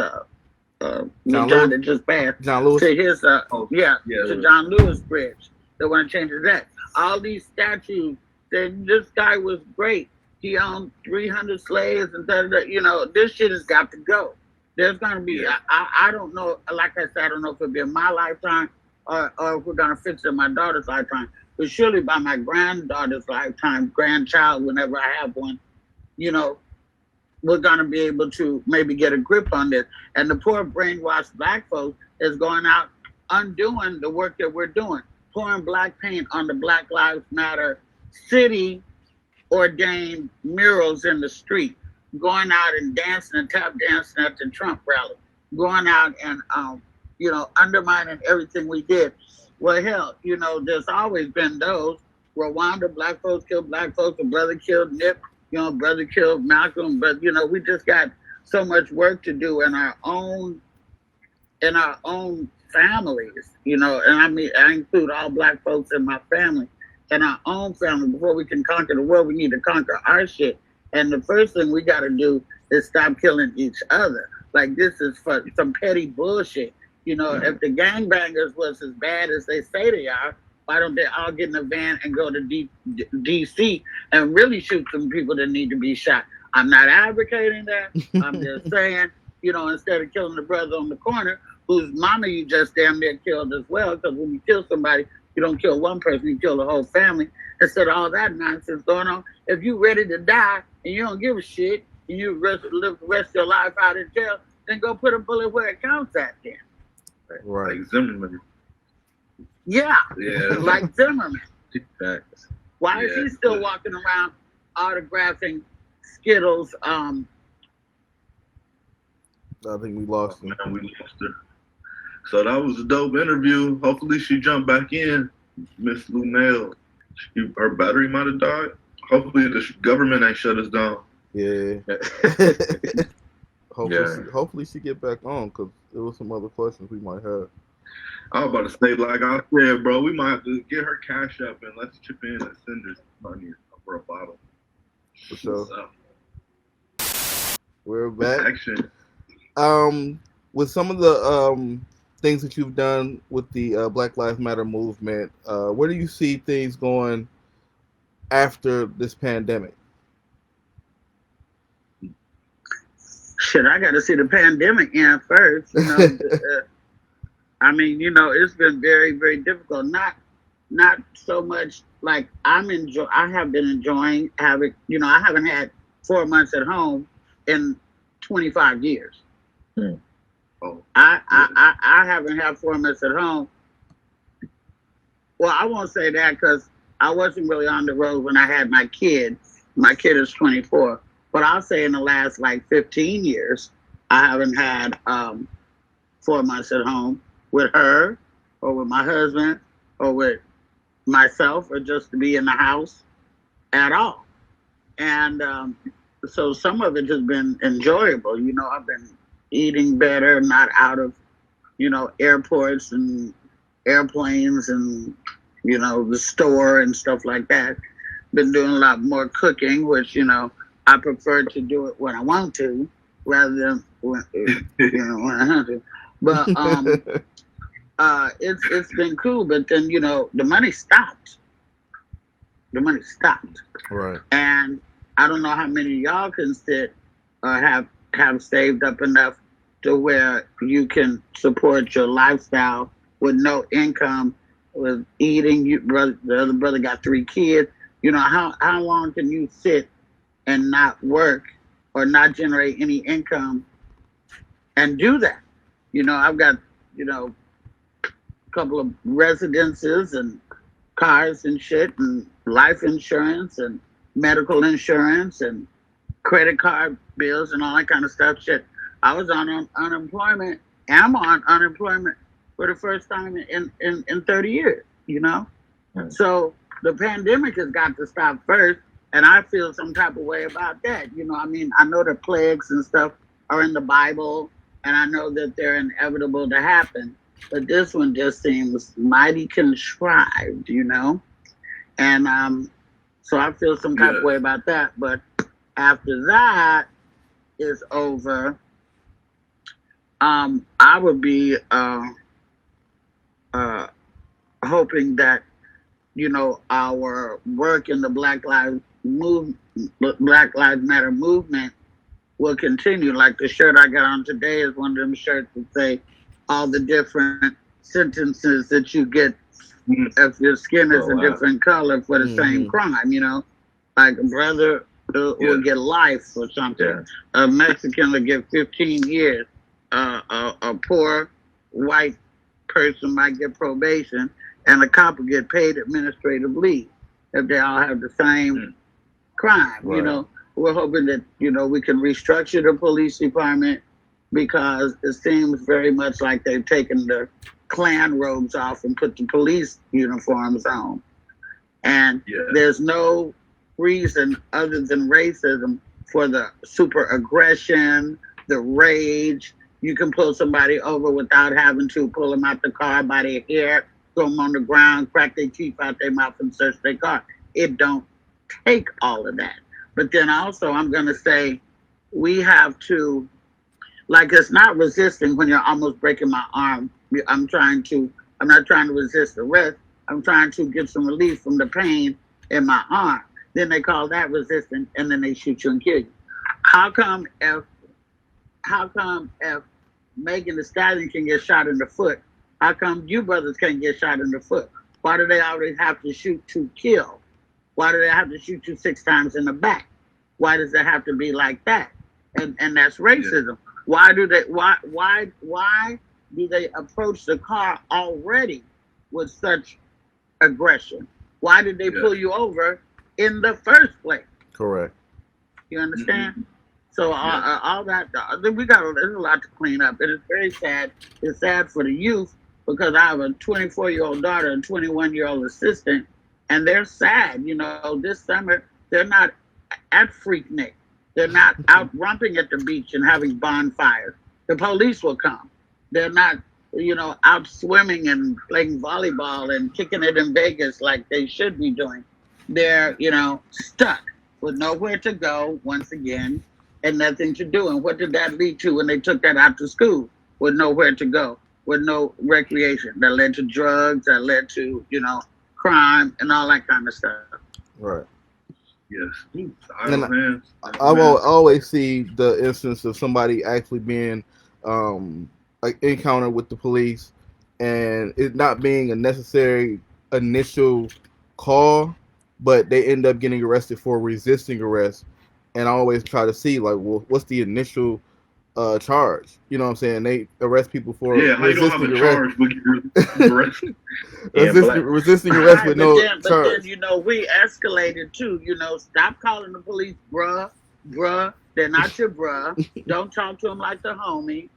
that just passed.
John Lewis.
To his to John Lewis Bridge. They want to change it to that. All these statues, this guy was great. He owned 300 slaves and you know, this shit has got to go. There's gonna be I don't know, like I said, I don't know if it'll be in my lifetime or if we're gonna fix it in my daughter's lifetime. But surely by my granddaughter's lifetime, grandchild, whenever I have one, you know, we're going to be able to maybe get a grip on this. And the poor brainwashed black folks is going out undoing the work that we're doing, pouring black paint on the Black Lives Matter city ordained murals in the street, going out and dancing and tap dancing at the Trump rally, going out and, you know, undermining everything we did. Well, hell, you know, there's always been those. Rwanda, black folks killed black folks, a brother killed Nip, you know, brother killed Malcolm, but, you know, we just got so much work to do in our own families, you know, and I mean, I include all black folks in my family, in our own family. Before we can conquer the world, we need to conquer our shit. And the first thing we got to do is stop killing each other. Like, this is for some petty bullshit. You know, if the gangbangers was as bad as they say they are, why don't they all get in a van and go to D.C. and really shoot some people that need to be shot? I'm not advocating that. I'm just saying, you know, instead of killing the brother on the corner, whose mama you just damn near killed as well, because when you kill somebody, you don't kill one person, you kill the whole family. Instead of all that nonsense going on, if you're ready to die and you don't give a shit, and you live the rest of your life out in jail, then go put a bullet where it counts at then.
Right. Like Zimmerman.
Yeah. Like Zimmerman.
Facts.
Why is he still walking around autographing Skittles?
I think we lost him.
We lost her. So that was a dope interview. Hopefully she jumped back in, Miss Luenell. Her battery might have died. Hopefully the government ain't shut us down.
Yeah. Hopefully she get back on, because there was some other questions we might have.
I was about to say, like I said, bro, we might have to get her cash up and let's chip in and send her money for a bottle.
For sure. We're back.
Action.
With some of the things that you've done with the Black Lives Matter movement, where do you see things going after this pandemic?
Shit, I got to see the pandemic end first. You know, I mean, you know, it's been very, very difficult. Not so much like I have been enjoying having. You know, I haven't had 4 months at home in 25 years.
Oh,
I haven't had 4 months at home. Well, I won't say that because I wasn't really on the road when I had my kid. My kid is 24. But I'll say in the last like 15 years, I haven't had 4 months at home with her or with my husband or with myself or just to be in the house at all. And so some of it has been enjoyable. You know, I've been eating better, not out of, you know, airports and airplanes and, you know, the store and stuff like that. Been doing a lot more cooking, which, you know, I prefer to do it when I want to rather than when I have to. But it's been cool. But then, you know, the money stopped.
Right.
And I don't know how many of y'all can sit or have saved up enough to where you can support your lifestyle with no income, with eating. The other brother got 3 kids. You know, how long can you sit and not work or not generate any income and do that? You know, I've got, you know, a couple of residences and cars and shit and life insurance and medical insurance and credit card bills and all that kind of stuff. Shit, I was on unemployment. I'm on unemployment for the first time in 30 years, you know? Mm. So the pandemic has got to stop first. And I feel some type of way about that. You know, I mean, I know the plagues and stuff are in the Bible and I know that they're inevitable to happen. But this one just seems mighty contrived, And so I feel some type of way about that. But after that is over, I would be hoping that our work in the Black Lives Matter movement will continue. Like the shirt I got on today is one of them shirts that say all the different sentences that you get if your skin is a different color for the same crime. Like a brother will get life or something. Yeah. A Mexican will get 15 years. A poor white person might get probation, and a cop will get paid administrative leave if they all have the same crime. Right. We're hoping that we can restructure the police department, because it seems very much like they've taken the Klan robes off and put the police uniforms on, and there's no reason other than racism for the super aggression, the rage. You can pull somebody over without having to pull them out the car by their hair, throw them on the ground, crack their teeth out their mouth, and search their car. It don't take all of that. But then also, I'm going to say, we have to, like, it's not resisting when you're almost breaking my arm. I'm not trying to resist arrest. I'm trying to get some relief from the pain in my arm. Then they call that resisting, and then they shoot you and kill you. How come if Megan Thee Stallion can get shot in the foot, how come you brothers can't get shot in the foot? Why do they always have to shoot to kill? Why do they have to shoot you 6 times in the back? Why does it have to be like that? And that's racism. Yeah. Why do they approach the car already with such aggression? Why did they pull you over in the first place?
Correct.
You understand? Mm-hmm. So all that, there's a lot to clean up. It is very sad. It's sad for the youth, because I have a 24-year-old daughter and 21-year-old assistant, and they're sad. This summer, they're not at Freaknik. They're not out romping at the beach and having bonfires. The police will come. They're not, out swimming and playing volleyball and kicking it in Vegas like they should be doing. They're, stuck with nowhere to go once again, and nothing to do. And what did that lead to when they took that out to school? With nowhere to go, with no recreation. That led to drugs, that led to, crime and all that kind of stuff.
Right.
Yes.
I will always see the instance of somebody actually being encountered with the police, and it not being a necessary initial call, but they end up getting arrested for resisting arrest. And I always try to see, like, well, what's the initial charge? You know what I'm saying? They arrest people for resisting arrest. Resisting arrest with no charge.
But then, we escalated too. Stop calling the police bruh. They're not your bruh. Don't talk to them like the homie.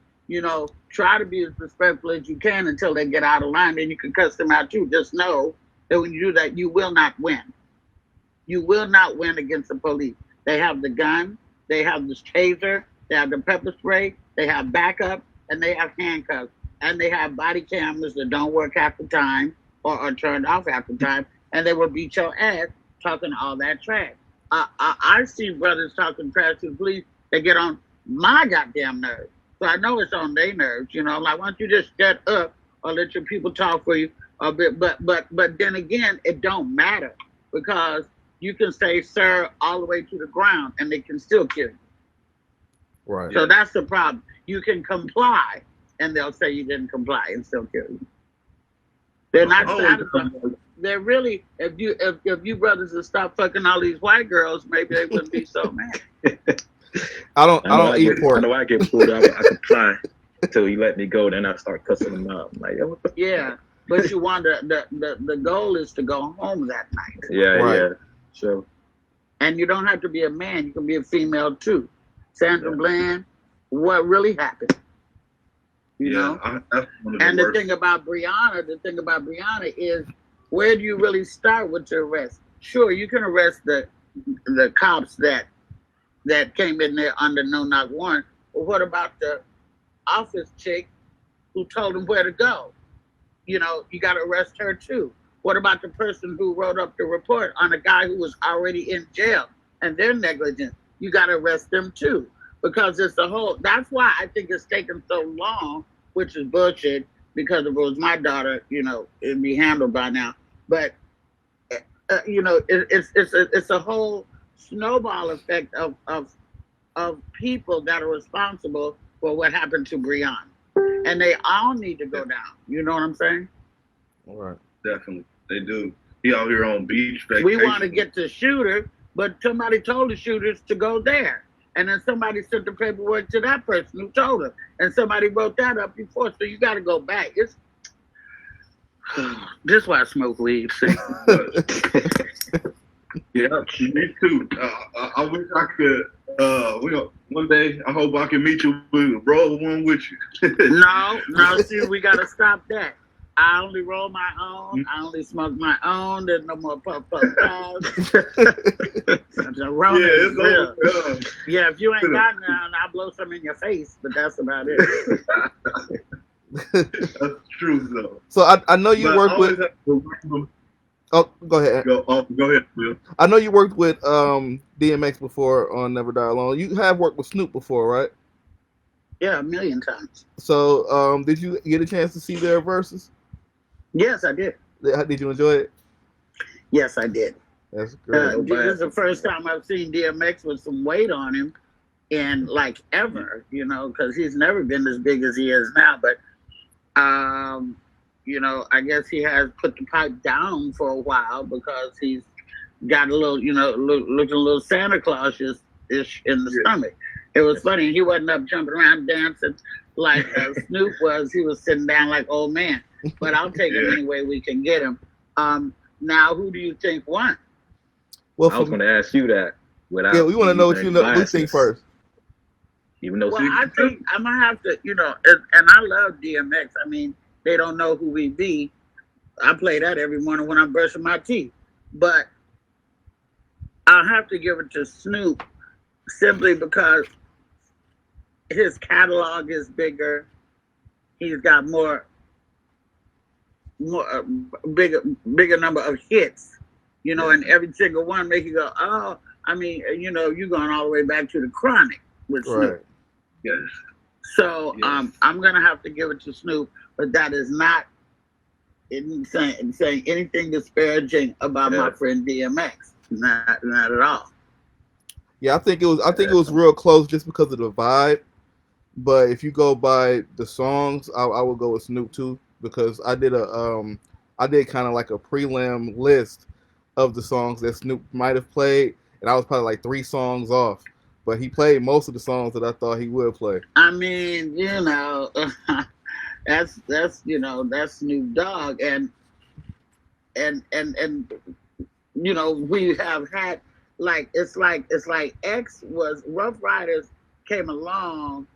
Try to be as respectful as you can until they get out of line. Then you can cuss them out too. Just know that when you do that, you will not win. You will not win against the police. They have the gun, they have the taser, they have the pepper spray, they have backup, and they have handcuffs. And they have body cameras that don't work half the time or are turned off half the time, and they will beat your ass talking all that trash. I see brothers talking trash to the police that get on my goddamn nerves. So I know it's on their nerves, like, why don't you just shut up or let your people talk for you a bit? But then again, it don't matter, because you can say sir all the way to the ground and they can still kill you.
Right.
So that's the problem. You can comply and they'll say you didn't comply and still kill you. They're not satisfied. They're really, if you brothers would stop fucking all these white girls, maybe they wouldn't be so mad.
I don't eat pork.
I know I get pulled out. I comply until he let me go. Then I start cussing him out. I'm like, yo, what the fuck?
But you want the goal is to go home that night.
Yeah. Sure.
And you don't have to be a man. You can be a female too. Sandra Bland, what really happened? You know? And the thing about Breonna is, where do you really start with your arrest? Sure, you can arrest the cops that came in there under no-knock warrant. But what about office chick who told him where to go? You know, you got to arrest her too. What about the person who wrote up the report on a guy who was already in jail and they're negligent? You got to arrest them too, because it's the whole. That's why I think it's taken so long, which is bullshit. Because if it was my daughter, you know, it'd be handled by now. But you know, it's a whole snowball effect of people that are responsible for what happened to Breon, and they all need to go down. You know what I'm saying?
All right.
Definitely, they do. He out here on beach vacation.
We want to get the shooter, but somebody told the shooters to go there. And then somebody sent the paperwork to that person who told them. And somebody wrote that up before. So you got to go back. It's this is why I smoke weed.
Yeah, me too. I wish I could. One day, I hope I can meet you. Roll one with you.
No. See, we got to stop that. I only roll my own. I only smoke my own. There's no more puff.
Yeah, it's real.
Yeah, if you ain't got none, I'll blow some in your face, but that's about it.
That's true, though.
So I know you work with. Oh, go ahead.
Go ahead, Bill.
I know you worked with DMX before on Never Die Alone. You have worked with Snoop before, right?
Yeah, a million times.
So did you get a chance to see their verses?
Yes, I did.
Did you enjoy it?
Yes, I did.
That's great.
This is the first time I've seen DMX with some weight on him in like ever, you know, because he's never been as big as he is now. But, you know, I guess he has put the pipe down for a while because he's got a little, you know, looking a little Santa Claus-ish in the stomach. It was funny. He wasn't up jumping around dancing like Snoop was. He was sitting down like old man. But I'll take him any way we can get him. Now, who do you think won?
Well, I was going to ask you that.
We want to know what you think first.
Even though
I think I'm going to have to, you know, and I love DMX. I mean, they don't know who we be. I play that every morning when I'm brushing my teeth. But I'll have to give it to Snoop simply because his catalog is bigger. He's got bigger number of hits, you know, and every single one make you go, oh, I mean, you know, you're going all the way back to the Chronic with Snoop.
Right. Yes.
So I'm gonna have to give it to Snoop, but that is not saying anything disparaging about my friend DMX. Not at all.
Yeah, I think it was real close just because of the vibe. But if you go by the songs, I would go with Snoop too, because I did kind of like a prelim list of the songs that Snoop might have played, and I was probably like 3 songs off. But he played most of the songs that I thought he would play.
I mean, you know, that's Snoop Dogg, and you know, we have had it's like X was Rough Riders came along,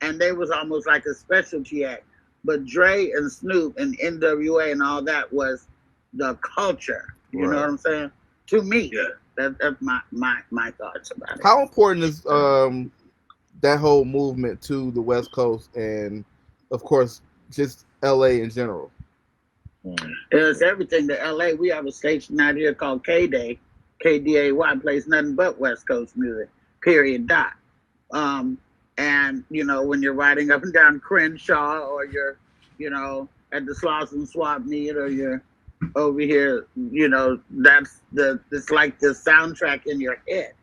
and they was almost like a specialty act. But Dre and Snoop and NWA and all that was the culture. You know what I'm saying? To me, that's my thoughts about it.
How important is that whole movement to the West Coast and, of course, just LA in general?
It's everything to LA. We have a station out here called K-Day. KDAY plays nothing but West Coast music. Period. . And, you know, when you're riding up and down Crenshaw, or you're, you know, at the Slauson Swap Meet, or you're over here, you know, it's like the soundtrack in your head.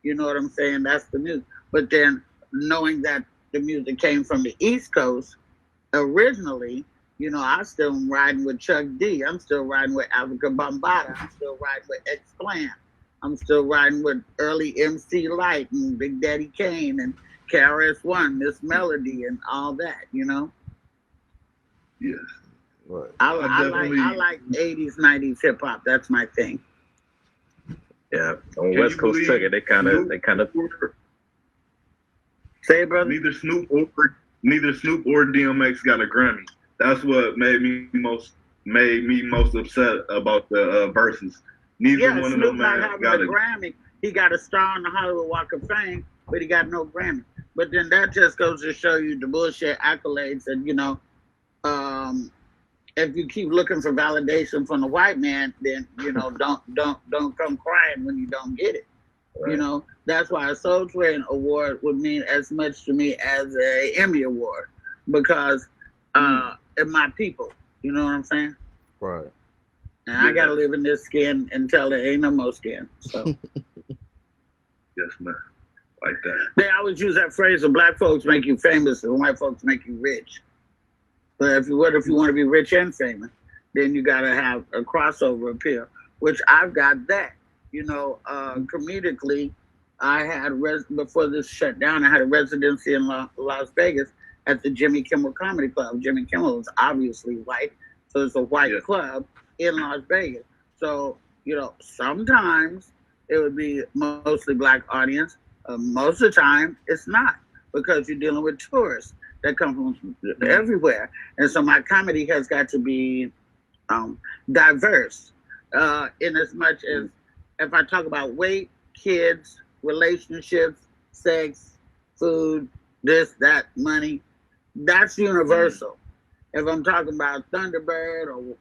You know what I'm saying? That's the music. But then knowing that the music came from the East Coast originally, you know, I'm still riding with Chuck D. I'm still riding with Africa Bambaataa. I'm still riding with X-Clan. I'm still riding with early MC Light and Big Daddy Kane and KRS-One, Miss Melody, and all that, you know?
Yes.
Right.
I like 80s, 90s hip-hop. That's my thing.
Yeah. On West Coast took it, they kind of.
Say it, brother?
Neither Snoop or DMX got a Grammy. That's what made me most upset about the Versuz. Neither one of them
got a Grammy. He got a star on the Hollywood Walk of Fame, but he got no Grammy. But then that just goes to show you the bullshit accolades, and if you keep looking for validation from the white man, then don't come crying when you don't get it. Right. That's why a Soul Train award would mean as much to me as a Emmy award, because of my people. You know what I'm saying?
Right.
And I gotta live in this skin until there ain't no more skin. So.
Yes, man. Like that.
They always use that phrase of black folks make you famous and white folks make you rich. But if you want to be rich and famous, then you got to have a crossover appeal, which I've got that. Comedically, I had, before this shut down, I had a residency in Las Vegas at the Jimmy Kimmel Comedy Club. Jimmy Kimmel is obviously white, so it's a white club in Las Vegas. So, sometimes it would be mostly black audience. Most of the time, it's not, because you're dealing with tourists that come from everywhere. And so my comedy has got to be diverse in as much as if I talk about weight, kids, relationships, sex, food, this, that, money, that's universal. If I'm talking about Thunderbird or,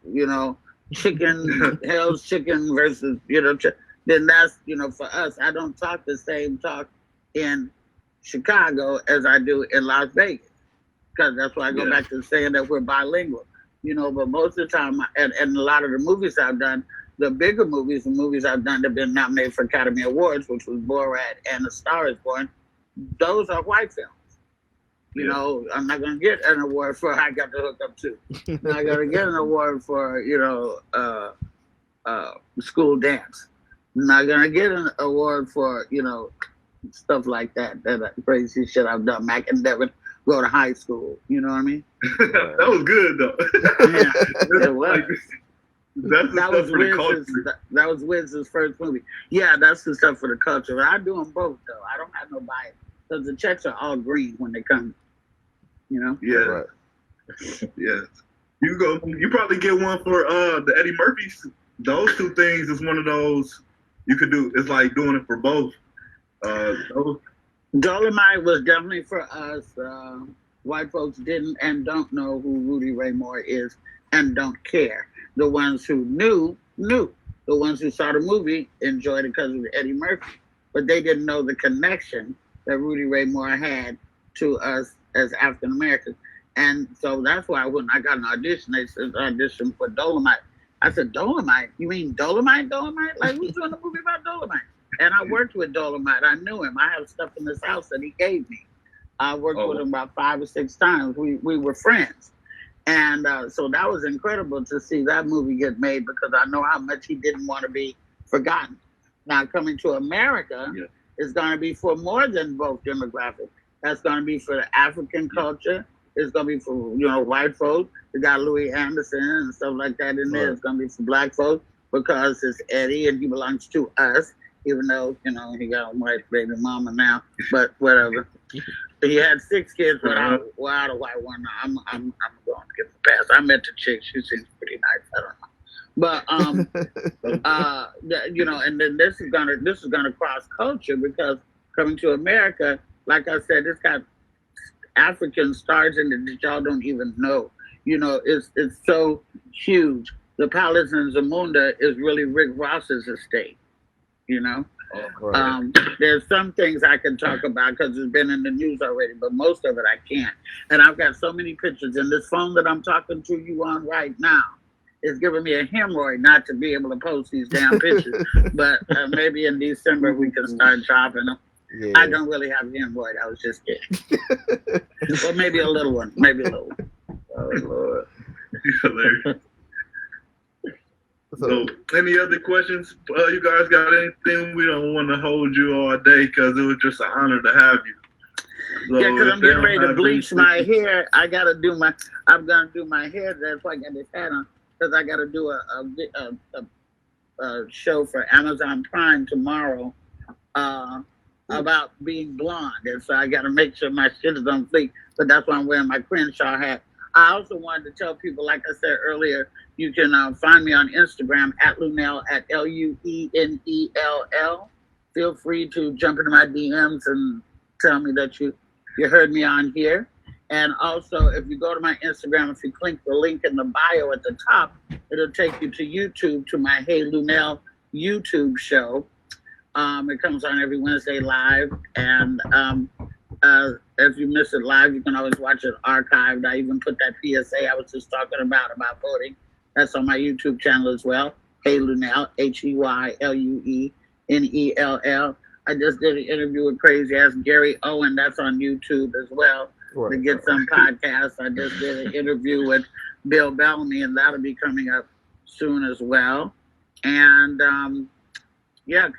chicken, Hell's Chicken versus, then that's, for us, I don't talk the same talk in Chicago as I do in Las Vegas. Because that's why I go back to saying that we're bilingual. But most of the time, and a lot of the movies I've done, the bigger movies, the movies I've done that have been nominated for Academy Awards, which was Borat and A Star Is Born, those are white films. I'm not going to get an award for I Got the Hook Up Too. I'm not going to get an award for, School Dance. I'm not going to get an award for, stuff like that crazy shit I've done. Mac and Devin go to high school. You know what I mean?
That was good, though.
Yeah, it was.
That
was Wiz's first movie. Yeah, that's the stuff for the culture. But I do them both, though. I don't have no bias. Because the checks are all green when they come.
Yeah.
Right.
Yeah. You probably get one for the Eddie Murphys. Those two things is one of those you could do. It's like doing it for both.
Dolemite was definitely for us. White folks didn't and don't know who Rudy Ray Moore is and don't care. The ones who knew. The ones who saw the movie enjoyed it because of Eddie Murphy. But they didn't know the connection that Rudy Ray Moore had to us as African Americans. And so that's why when I got an audition, they said audition for Dolemite. I said, Dolemite? You mean Dolemite? Like, who's doing a movie about Dolemite? And I worked with Dolemite. I knew him. I have stuff in this house that he gave me. I worked with him about 5 or 6 times. We were friends. And so that was incredible to see that movie get made, because I know how much he didn't want to be forgotten. Now, Coming to America is going to be for more than both demographics. That's going to be for the African culture. It's going to be for, white folks. It got Louis Anderson and stuff like that in there. It's going to be for black folks because it's Eddie and he belongs to us, even though, he got a white baby mama now, but whatever. He had 6 kids without a white one. I'm going to give him a pass. I met the chick. She seems pretty nice. I don't know. But and then this is gonna cross culture, because Coming to America, like I said, it's got African stars in it that y'all don't even know. It's so huge. The Palace in Zamunda is really Rick Ross's estate. There's some things I can talk about because it's been in the news already, but most of it I can't. And I've got so many pictures, and this phone that I'm talking to you on right now is giving me a hemorrhoid not to be able to post these damn pictures. But maybe in December we can start dropping them. Yeah. I don't really have a hemorrhoid. I was just kidding. Or maybe a little one. Oh, Lord.
So, any other questions? You guys got anything? We don't want to hold you all day because it was just an honor to have you. So
yeah, because I'm getting ready to bleach my hair. I'm gonna do my hair. That's why I got this hat on, because I got to do a show for Amazon Prime tomorrow about being blonde, and so I got to make sure my shit is on fleek. But that's why I'm wearing my Crenshaw hat. I also wanted to tell people, like I said earlier, you can find me on Instagram at Luenell, at Luenell. Feel free to jump into my DMs and tell me that you you heard me on here. And also, if you go to my Instagram, if you click the link in the bio at the top, it'll take you to YouTube, to my Hey Luenell YouTube show. It comes on every Wednesday live. And if you miss it live, you can always watch it archived. I even put that PSA I was just talking about voting. That's on my YouTube channel as well. Hey Luenell, HeyLuenell. I just did an interview with crazy ass Gary Owen. That's on YouTube as well. To get some podcasts. I just did an interview with Bill Bellamy, and that'll be coming up soon as well. And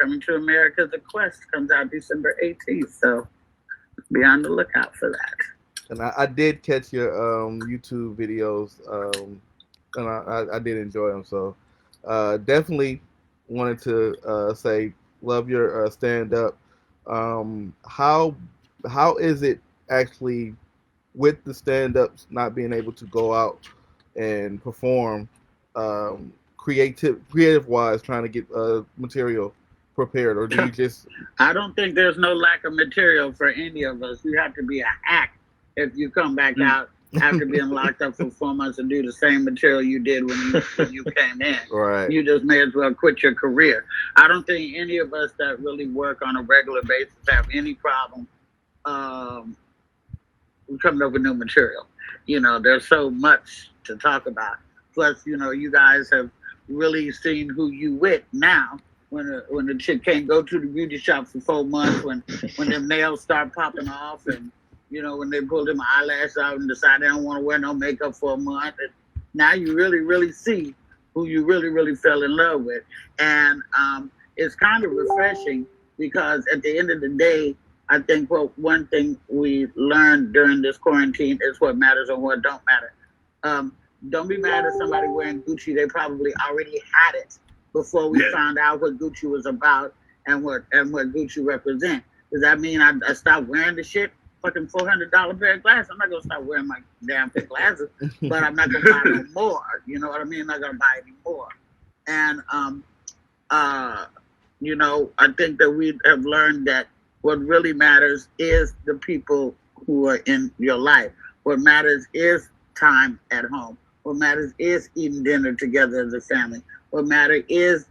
Coming to America, The Quest comes out December 18th. So be on the lookout for that.
And I did catch your YouTube videos, and I did enjoy them. So definitely wanted to say love your stand up. How is it actually with the stand ups not being able to go out and perform, creative wise, trying to get material prepared, or do you just?
I don't think there's no lack of material for any of us. You have to be a hack if you come back out after being locked up for 4 months and do the same material you did when you came in.
Right.
You just may as well quit your career. I don't think any of us that really work on a regular basis have any problem coming up with new material. There's so much to talk about. Plus, you guys have really seen who you with now. When the chick can't go to the beauty shop for 4 months, when them nails start popping off, and when they pull them eyelashes out and decide they don't want to wear no makeup for a month, and now you really, really see who you really, really fell in love with. And it's kind of refreshing, because at the end of the day, I think one thing we learned during this quarantine is what matters and what don't matter. Don't be mad at somebody wearing Gucci. They probably already had it before we found out what Gucci was about and what Gucci represent. Does that mean I stopped wearing the shit? Fucking $400 pair of glasses. I'm not gonna stop wearing my damn glasses, but I'm not gonna buy no more. You know what I mean? I'm not gonna buy any more. And I think that we have learned that what really matters is the people who are in your life. What matters is time at home. What matters is eating dinner together as a family. What matters is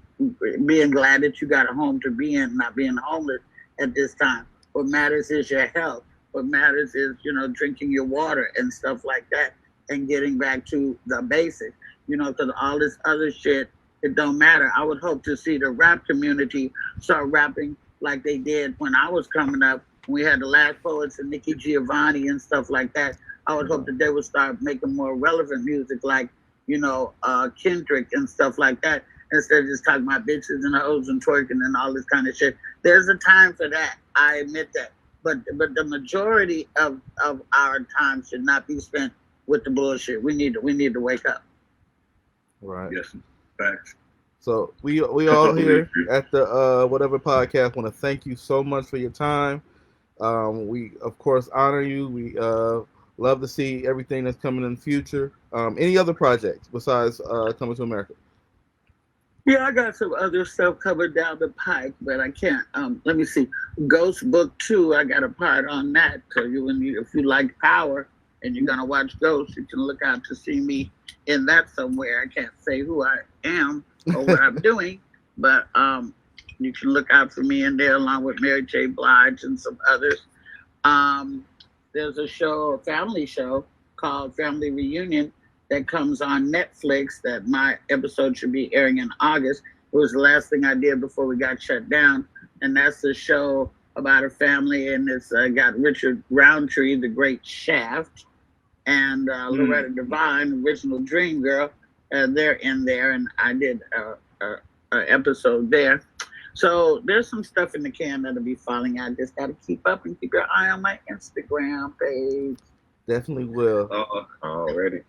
being glad that you got a home to be in, not being homeless at this time. What matters is your health. What matters is, drinking your water and stuff like that, and getting back to the basics, because all this other shit, it don't matter. I would hope to see the rap community start rapping like they did when I was coming up. We had the Last Poets and Nikki Giovanni and stuff like that. I would hope that they would start making more relevant music like, Kendrick and stuff like that, instead of just talking about bitches and hoes and twerking and all this kind of shit. There's a time for that. I admit that. But the majority of our time should not be spent with the bullshit. We need to wake up.
Right.
Yes. Facts.
So we all here at the Whateva Podcast want to thank you so much for your time. We of course honor you. We love to see everything that's coming in the future. Any other projects besides Coming to America?
Yeah, I got some other stuff coming down the pike, but I can't. Let me see. Ghost Book 2, I got a part on that. So if you like Power and you're gonna watch Ghost, you can look out to see me in that somewhere. I can't say who I am or what I'm doing, but you can look out for me in there along with Mary J. Blige and some others. There's a family show called Family Reunion that comes on Netflix that my episode should be airing in August. It was the last thing I did before we got shut down. And that's a show about a family, and it's got Richard Roundtree, the great Shaft, and Loretta Devine, original Dream Girl. They're in there, and I did an episode there. So there's some stuff in the can that'll be falling out. Just got to keep up and keep your eye on my Instagram page.
Definitely will.
Already.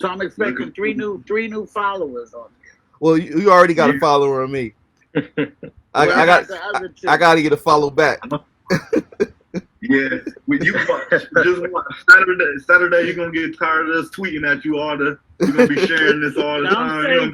So I'm expecting three new followers on here.
Well, you already got a follower on me. I got to get a follow back.
Yeah, when you watch Saturday, you're gonna get tired of us tweeting at you all the. You're gonna be sharing this all the time.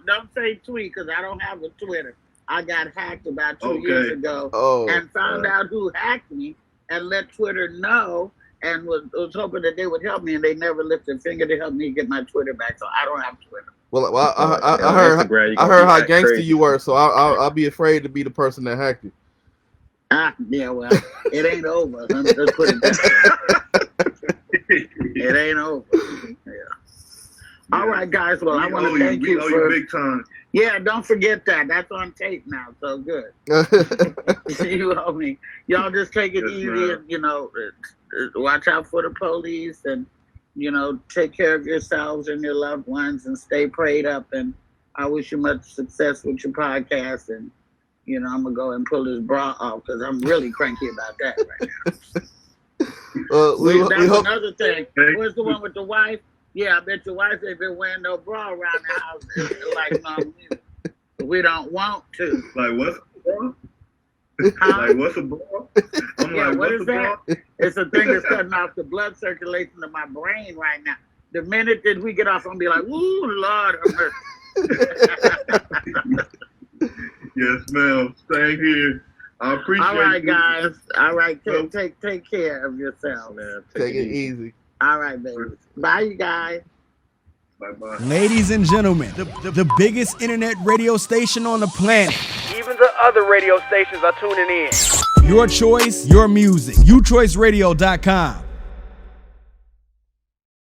Don't say tweet, because I don't have a Twitter. I got hacked about 2 years ago and found out who hacked me. and let Twitter know, and was hoping that they would help me, and they never lifted a finger to help me get my Twitter back. So I don't have Twitter.
Well, I heard how gangster you were, so I'll be afraid to be the person that hacked you.
Yeah, well, it ain't over. Let's put it that way. It ain't over. Yeah. All right, guys. Well, I want to thank you for
big time.
Yeah, don't forget that. That's on tape now. So good. You owe me. Y'all just take it easy, and watch out for the police, and take care of yourselves and your loved ones, and stay prayed up. And I wish you much success with your podcast. And I'm gonna go and pull this bra off because I'm really cranky about that right now. That's another thing. Where's the one with the wife? Yeah, I bet your wife ain't been wearing no bra around the house. Like, no, we don't want to.
Like, what's a bra?
Huh?
Like, what's a bra? I'm like,
what
what's
is
a
that?
bra?
It's a thing that's cutting off the blood circulation to my brain right now. The minute that we get off, I'm gonna be like, "Ooh, Lord have mercy."
Yes, ma'am. Same here. I appreciate it.
All right, guys. All right, take care of yourselves.
Man,
Take it easy.
All right, baby. Bye, you guys.
Bye-bye.
Ladies and gentlemen, the biggest internet radio station on the planet.
Even the other radio stations are tuning in.
Your choice, your music. UChoice Radio.com.